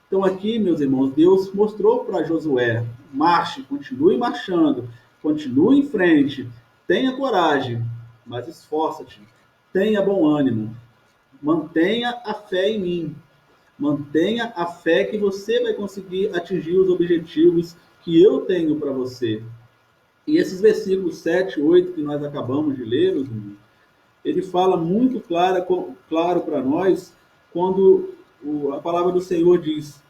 Então aqui, meus irmãos, Deus mostrou para Josué: marche, continue marchando, continue em frente, tenha coragem, mas esforça-te, tenha bom ânimo, mantenha a fé em mim, mantenha a fé que você vai conseguir atingir os objetivos que eu tenho para você. E esses versículos 7 e 8 que nós acabamos de ler, meus irmãos, ele fala muito claro para nós quando a palavra do Senhor diz: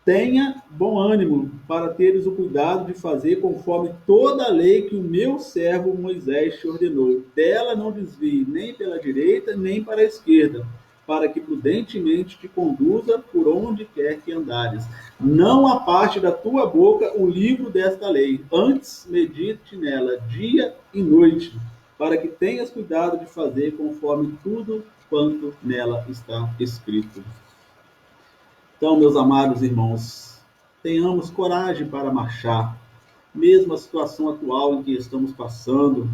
tenha bom ânimo para teres o cuidado de fazer conforme toda a lei que o meu servo Moisés te ordenou. Dela não desvie nem pela direita, nem para a esquerda, para que prudentemente te conduza por onde quer que andares. Não aparte da tua boca o livro desta lei, antes medite nela dia e noite, para que tenhas cuidado de fazer conforme tudo quanto nela está escrito. Então, meus amados irmãos, tenhamos coragem para marchar, mesmo a situação atual em que estamos passando.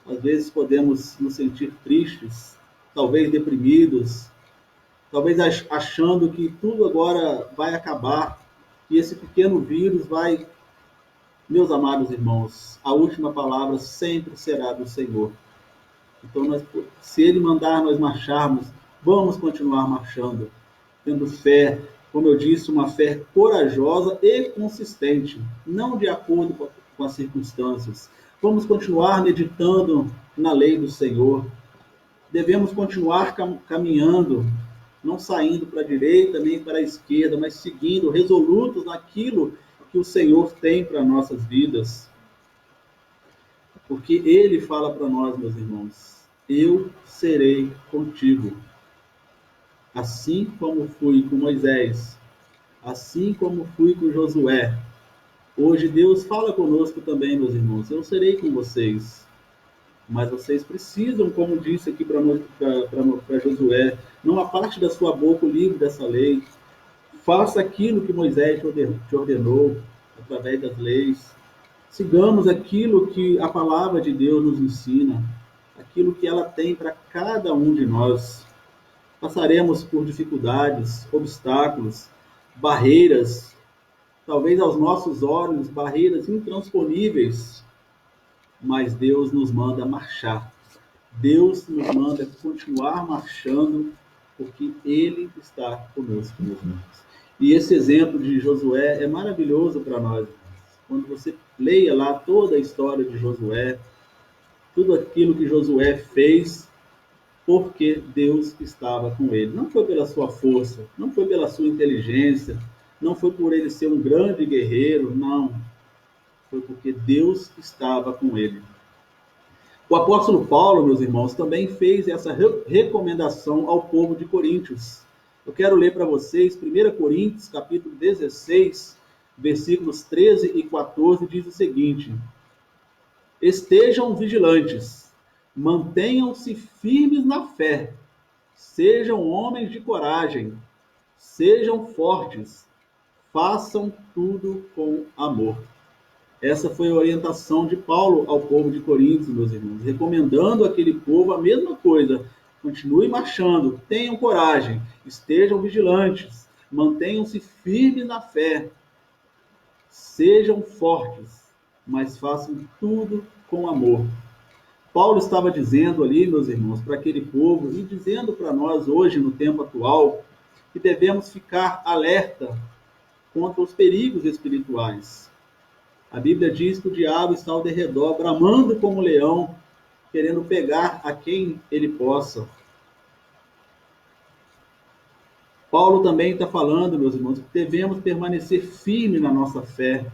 Às vezes podemos nos sentir tristes, talvez deprimidos, talvez achando que tudo agora vai acabar e esse pequeno vírus vai... Meus amados irmãos, a última palavra sempre será do Senhor. Então, se Ele mandar nós marcharmos, vamos continuar marchando, tendo fé, como eu disse, uma fé corajosa e consistente, não de acordo com as circunstâncias. Vamos continuar meditando na lei do Senhor. Devemos continuar caminhando, não saindo para a direita nem para a esquerda, mas seguindo, resolutos naquilo que o Senhor tem para nossas vidas. Porque Ele fala para nós, meus irmãos: eu serei contigo. Assim como fui com Moisés, assim como fui com Josué. Hoje Deus fala conosco também, meus irmãos: eu serei com vocês. Mas vocês precisam, como disse aqui para Josué, não aparte da sua boca o livro dessa lei. Faça aquilo que Moisés te ordenou, através das leis. Sigamos aquilo que a palavra de Deus nos ensina, aquilo que ela tem para cada um de nós. Passaremos por dificuldades, obstáculos, barreiras, talvez aos nossos olhos, barreiras intransponíveis, mas Deus nos manda marchar. Deus nos manda continuar marchando, porque Ele está conosco, meus irmãos. E esse exemplo de Josué é maravilhoso para nós. Quando você leia lá toda a história de Josué, tudo aquilo que Josué fez, porque Deus estava com ele. Não foi pela sua força, não foi pela sua inteligência, não foi por ele ser um grande guerreiro, não. Foi porque Deus estava com ele. O apóstolo Paulo, meus irmãos, também fez essa recomendação ao povo de Coríntios. Eu quero ler para vocês 1 Coríntios, capítulo 16, versículos 13 e 14, diz o seguinte: estejam vigilantes, mantenham-se firmes na fé, sejam homens de coragem, sejam fortes, façam tudo com amor. Essa foi a orientação de Paulo ao povo de Coríntios, meus irmãos, recomendando àquele povo a mesma coisa: continue marchando, tenham coragem, estejam vigilantes, mantenham-se firmes na fé, sejam fortes, mas façam tudo com amor. Paulo estava dizendo ali, meus irmãos, para aquele povo, e dizendo para nós hoje, no tempo atual, que devemos ficar alerta contra os perigos espirituais. A Bíblia diz que o diabo está ao derredor, bramando como leão, querendo pegar a quem ele possa. Paulo também está falando, meus irmãos, que devemos permanecer firme na nossa fé.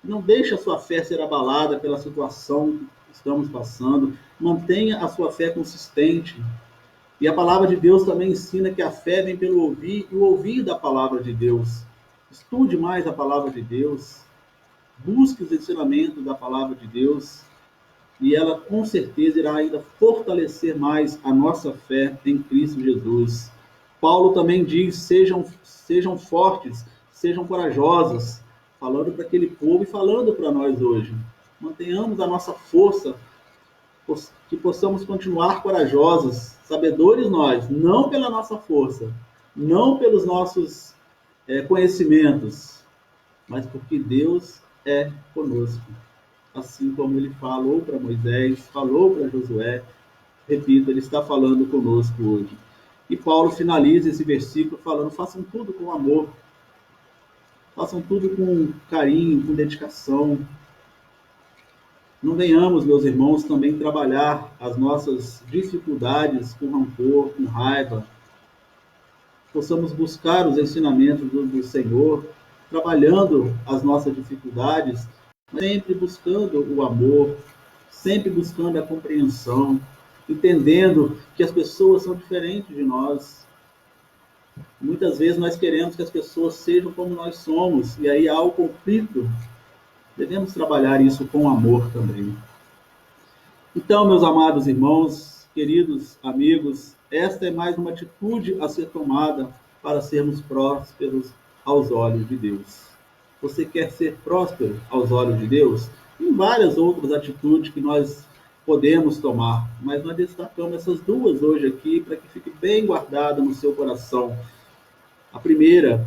Não deixe a sua fé ser abalada pela situação que estamos passando. Mantenha a sua fé consistente. E a palavra de Deus também ensina que a fé vem pelo ouvir e o ouvir da palavra de Deus. Estude mais a palavra de Deus. Busque os ensinamentos da palavra de Deus. E ela com certeza irá ainda fortalecer mais a nossa fé em Cristo Jesus. Paulo também diz, sejam fortes, sejam corajosos, falando para aquele povo e falando para nós hoje. Mantenhamos a nossa força, que possamos continuar corajosos, sabedores nós, não pela nossa força, não pelos nossos conhecimentos, mas porque Deus é conosco. Assim como ele falou para Moisés, falou para Josué, repito, ele está falando conosco hoje. E Paulo finaliza esse versículo falando, façam tudo com amor, façam tudo com carinho, com dedicação. Não venhamos, meus irmãos, também trabalhar as nossas dificuldades com rancor, com raiva. Possamos buscar os ensinamentos do Senhor, trabalhando as nossas dificuldades, sempre buscando o amor, sempre buscando a compreensão, entendendo que as pessoas são diferentes de nós. Muitas vezes nós queremos que as pessoas sejam como nós somos, e aí há o conflito. Devemos trabalhar isso com amor também. Então, meus amados irmãos, queridos amigos, esta é mais uma atitude a ser tomada para sermos prósperos aos olhos de Deus. Você quer ser próspero aos olhos de Deus? Tem várias outras atitudes que nós podemos tomar, mas nós destacamos essas duas hoje aqui para que fique bem guardada no seu coração. A primeira,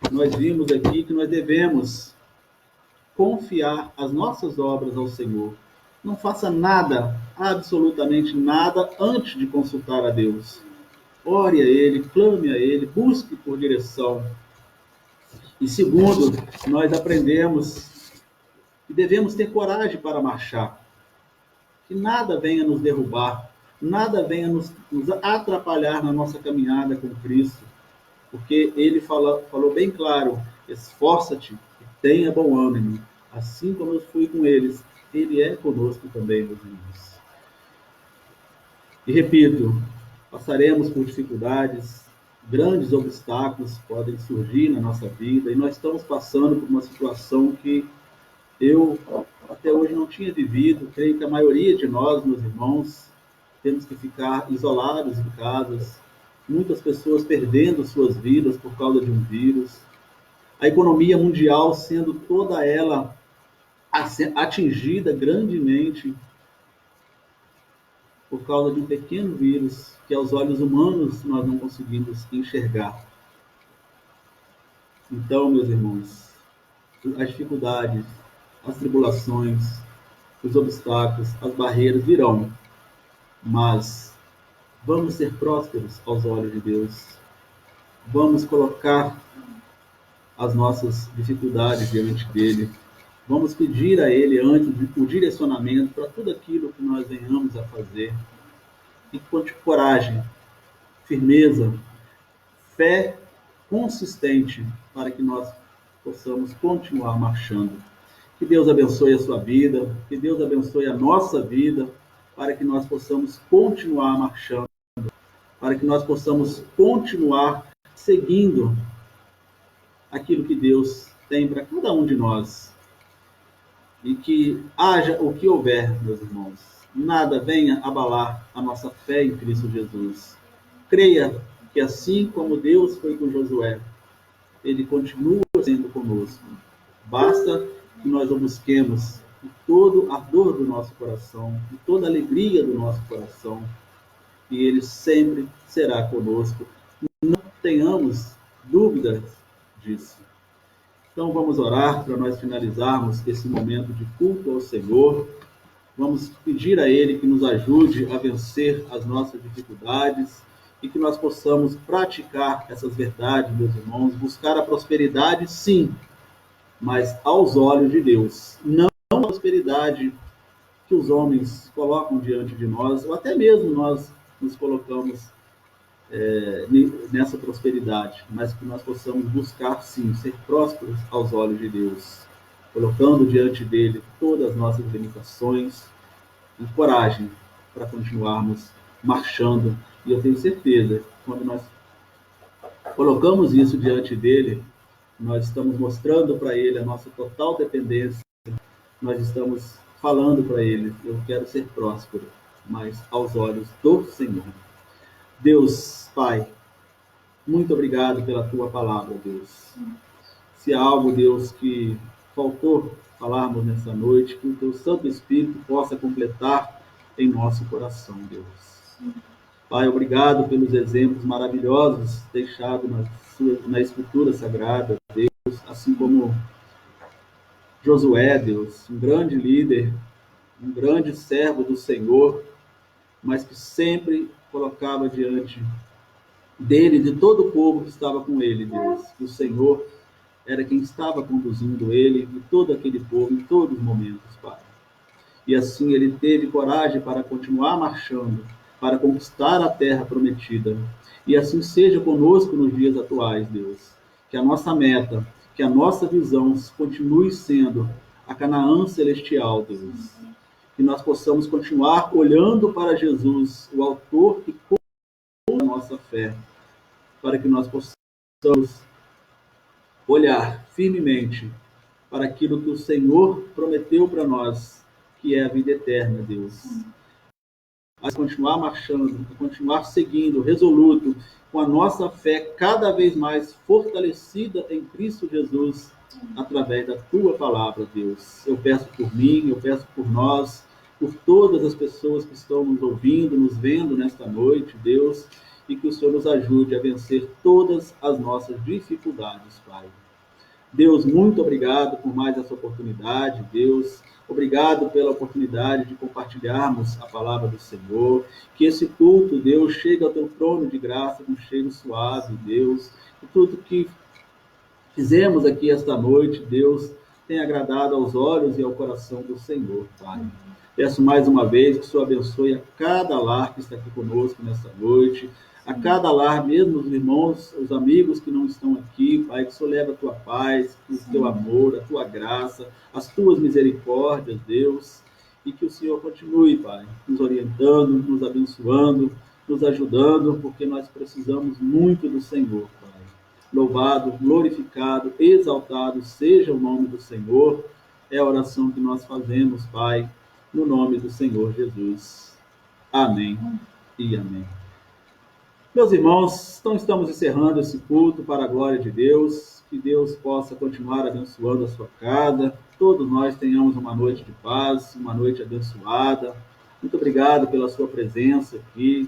nós vimos aqui que nós devemos confiar as nossas obras ao Senhor. Não faça nada, absolutamente nada, antes de consultar a Deus. Ore a Ele, clame a Ele, busque por direção. E segundo, nós aprendemos que devemos ter coragem para marchar. Que nada venha nos derrubar, nada venha nos atrapalhar na nossa caminhada com Cristo. Porque Ele falou bem claro, esforça-te e tenha bom ânimo. Assim como eu fui com eles, Ele é conosco também, meus irmãos. E repito, passaremos por dificuldades, grandes obstáculos podem surgir na nossa vida, e nós estamos passando por uma situação que eu até hoje não tinha vivido. Creio que a maioria de nós, meus irmãos, temos que ficar isolados em casas, muitas pessoas perdendo suas vidas por causa de um vírus, a economia mundial sendo toda ela atingida grandemente por causa de um pequeno vírus que aos olhos humanos nós não conseguimos enxergar. Então, meus irmãos, as dificuldades, as tribulações, os obstáculos, as barreiras virão, mas vamos ser prósperos aos olhos de Deus. Vamos colocar as nossas dificuldades diante dele. Vamos pedir a Ele antes o direcionamento para tudo aquilo que nós venhamos a fazer. E com coragem, firmeza, fé consistente para que nós possamos continuar marchando. Que Deus abençoe a sua vida, que Deus abençoe a nossa vida, para que nós possamos continuar marchando, para que nós possamos continuar seguindo aquilo que Deus tem para cada um de nós. E que haja o que houver, meus irmãos, nada venha abalar a nossa fé em Cristo Jesus. Creia que assim como Deus foi com Josué, Ele continua sendo conosco. Basta que nós o busquemos de todo ardor do nosso coração, de toda alegria do nosso coração, e Ele sempre será conosco. Não tenhamos dúvidas disso. Então vamos orar para nós finalizarmos esse momento de culto ao Senhor. Vamos pedir a Ele que nos ajude a vencer as nossas dificuldades e que nós possamos praticar essas verdades, meus irmãos, buscar a prosperidade, sim, mas aos olhos de Deus. Não a prosperidade que os homens colocam diante de nós, ou até mesmo nós nos colocamos nessa prosperidade, mas que nós possamos buscar, sim, ser prósperos aos olhos de Deus, colocando diante dele todas as nossas limitações e coragem para continuarmos marchando. E eu tenho certeza, quando nós colocamos isso diante dele, nós estamos mostrando para ele a nossa total dependência, nós estamos falando para ele, eu quero ser próspero, mas aos olhos do Senhor. Deus, Pai, muito obrigado pela tua palavra, Deus. Se há algo, Deus, que faltou falarmos nessa noite, que o teu Santo Espírito possa completar em nosso coração, Deus. Pai, obrigado pelos exemplos maravilhosos deixados na Escritura Sagrada, Deus, assim como Josué, Deus, um grande líder, um grande servo do Senhor, mas que sempre colocava diante dele, de todo o povo que estava com ele, Deus, que o Senhor era quem estava conduzindo ele e todo aquele povo em todos os momentos, Pai. E assim ele teve coragem para continuar marchando, para conquistar a terra prometida. E assim seja conosco nos dias atuais, Deus. Que a nossa meta, que a nossa visão continue sendo a Canaã celestial, Deus. Que nós possamos continuar olhando para Jesus, o autor e consumador da nossa fé, para que nós possamos olhar firmemente para aquilo que o Senhor prometeu para nós, que é a vida eterna, Deus. A continuar marchando, a continuar seguindo, resoluto, com a nossa fé cada vez mais fortalecida em Cristo Jesus, através da tua palavra, Deus. Eu peço por mim, eu peço por nós, por todas as pessoas que estão nos ouvindo, nos vendo nesta noite, Deus, e que o Senhor nos ajude a vencer todas as nossas dificuldades, Pai. Deus, muito obrigado por mais essa oportunidade, Deus. Obrigado pela oportunidade de compartilharmos a palavra do Senhor. Que esse culto, Deus, chegue ao teu trono de graça com um cheiro suave, Deus. Que tudo que fizemos aqui esta noite, Deus, tenha agradado aos olhos e ao coração do Senhor, Pai. Peço mais uma vez que o Senhor abençoe a cada lar que está aqui conosco nesta noite, a cada lar, mesmo os irmãos, os amigos que não estão aqui, Pai, que o Senhor leve a tua paz, o teu amor, a tua graça, as tuas misericórdias, Deus, e que o Senhor continue, Pai, nos orientando, nos abençoando, nos ajudando, porque nós precisamos muito do Senhor, Pai. Louvado, glorificado, exaltado seja o nome do Senhor, é a oração que nós fazemos, Pai, no nome do Senhor Jesus. Amém e amém. Meus irmãos, então estamos encerrando esse culto para a glória de Deus. Que Deus possa continuar abençoando a sua casa. Todos nós tenhamos uma noite de paz, uma noite abençoada. Muito obrigado pela sua presença aqui.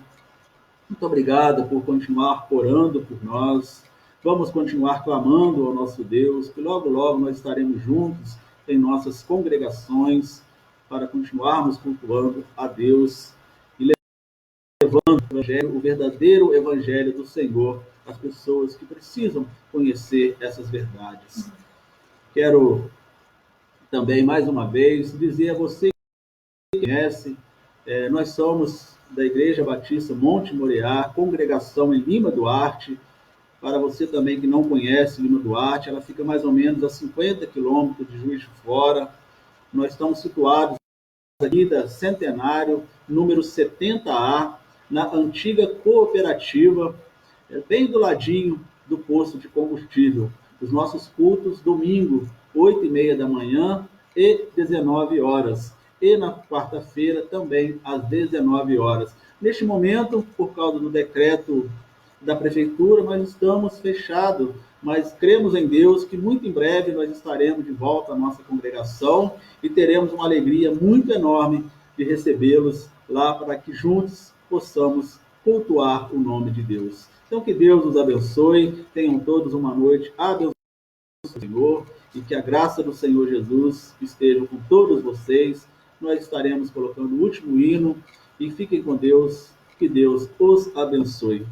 Muito obrigado por continuar orando por nós. Vamos continuar clamando ao nosso Deus, que logo, logo nós estaremos juntos em nossas congregações para continuarmos cultuando a Deus e levando o verdadeiro evangelho do Senhor às pessoas que precisam conhecer essas verdades. Quero também, mais uma vez, dizer a você que conhece, nós somos da Igreja Batista Monte Moriá, congregação em Lima Duarte. Para você também que não conhece Lima Duarte, ela fica mais ou menos a 50 quilômetros de Juiz de Fora. Nós estamos situados aqui da Centenário, número 70A, na antiga cooperativa, bem do ladinho do posto de combustível. Os nossos cultos, domingo, 8h30 da manhã e 19 horas. E na quarta-feira também, às 19 horas. Neste momento, por causa do decreto da prefeitura, nós estamos fechados, mas cremos em Deus que muito em breve nós estaremos de volta à nossa congregação e teremos uma alegria muito enorme de recebê-los lá para que juntos possamos cultuar o nome de Deus. Então que Deus nos abençoe, tenham todos uma noite abençoada do Senhor e que a graça do Senhor Jesus esteja com todos vocês nós estaremos colocando o último hino. E fiquem com Deus, que Deus os abençoe.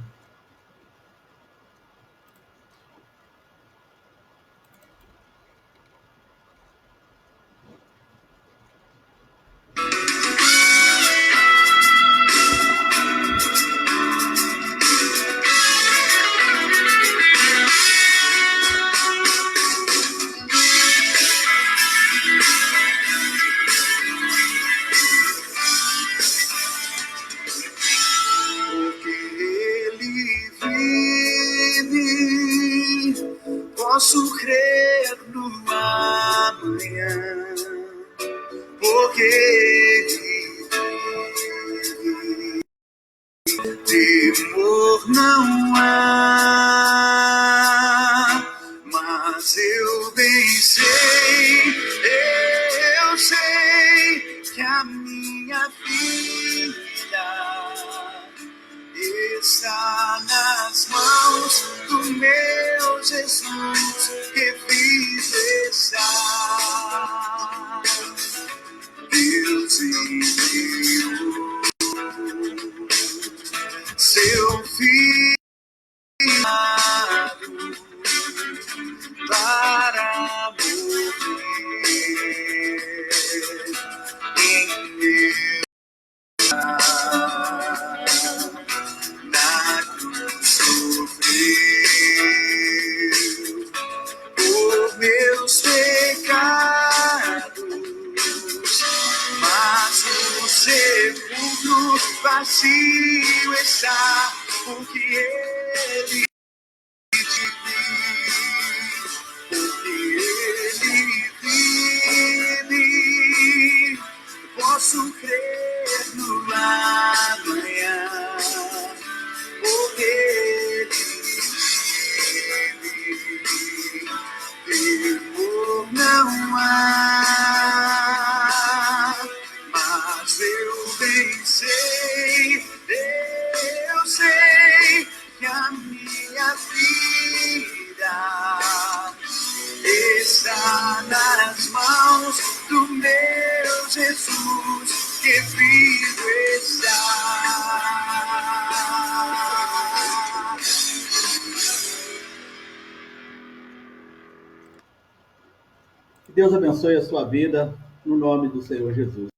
Posso crer no amanhã, porque ele temor não há, mas eu bem sei, eu sei que a minha vida está nas mãos do meu Jesus, que fiz estar. Deus enviou seu filho para morrer em meu lugar. Na cruz sofreu por meus pecados, mas o sepulcro vazio está, porque ele te vive, porque ele vive. Posso crer no amanhã, porque ele vive, temor não há, mas eu bem sei, eu sei que a minha vida está nas mãos do meu Jesus, que vivo está. Que Deus abençoe a sua vida, no nome do Senhor Jesus.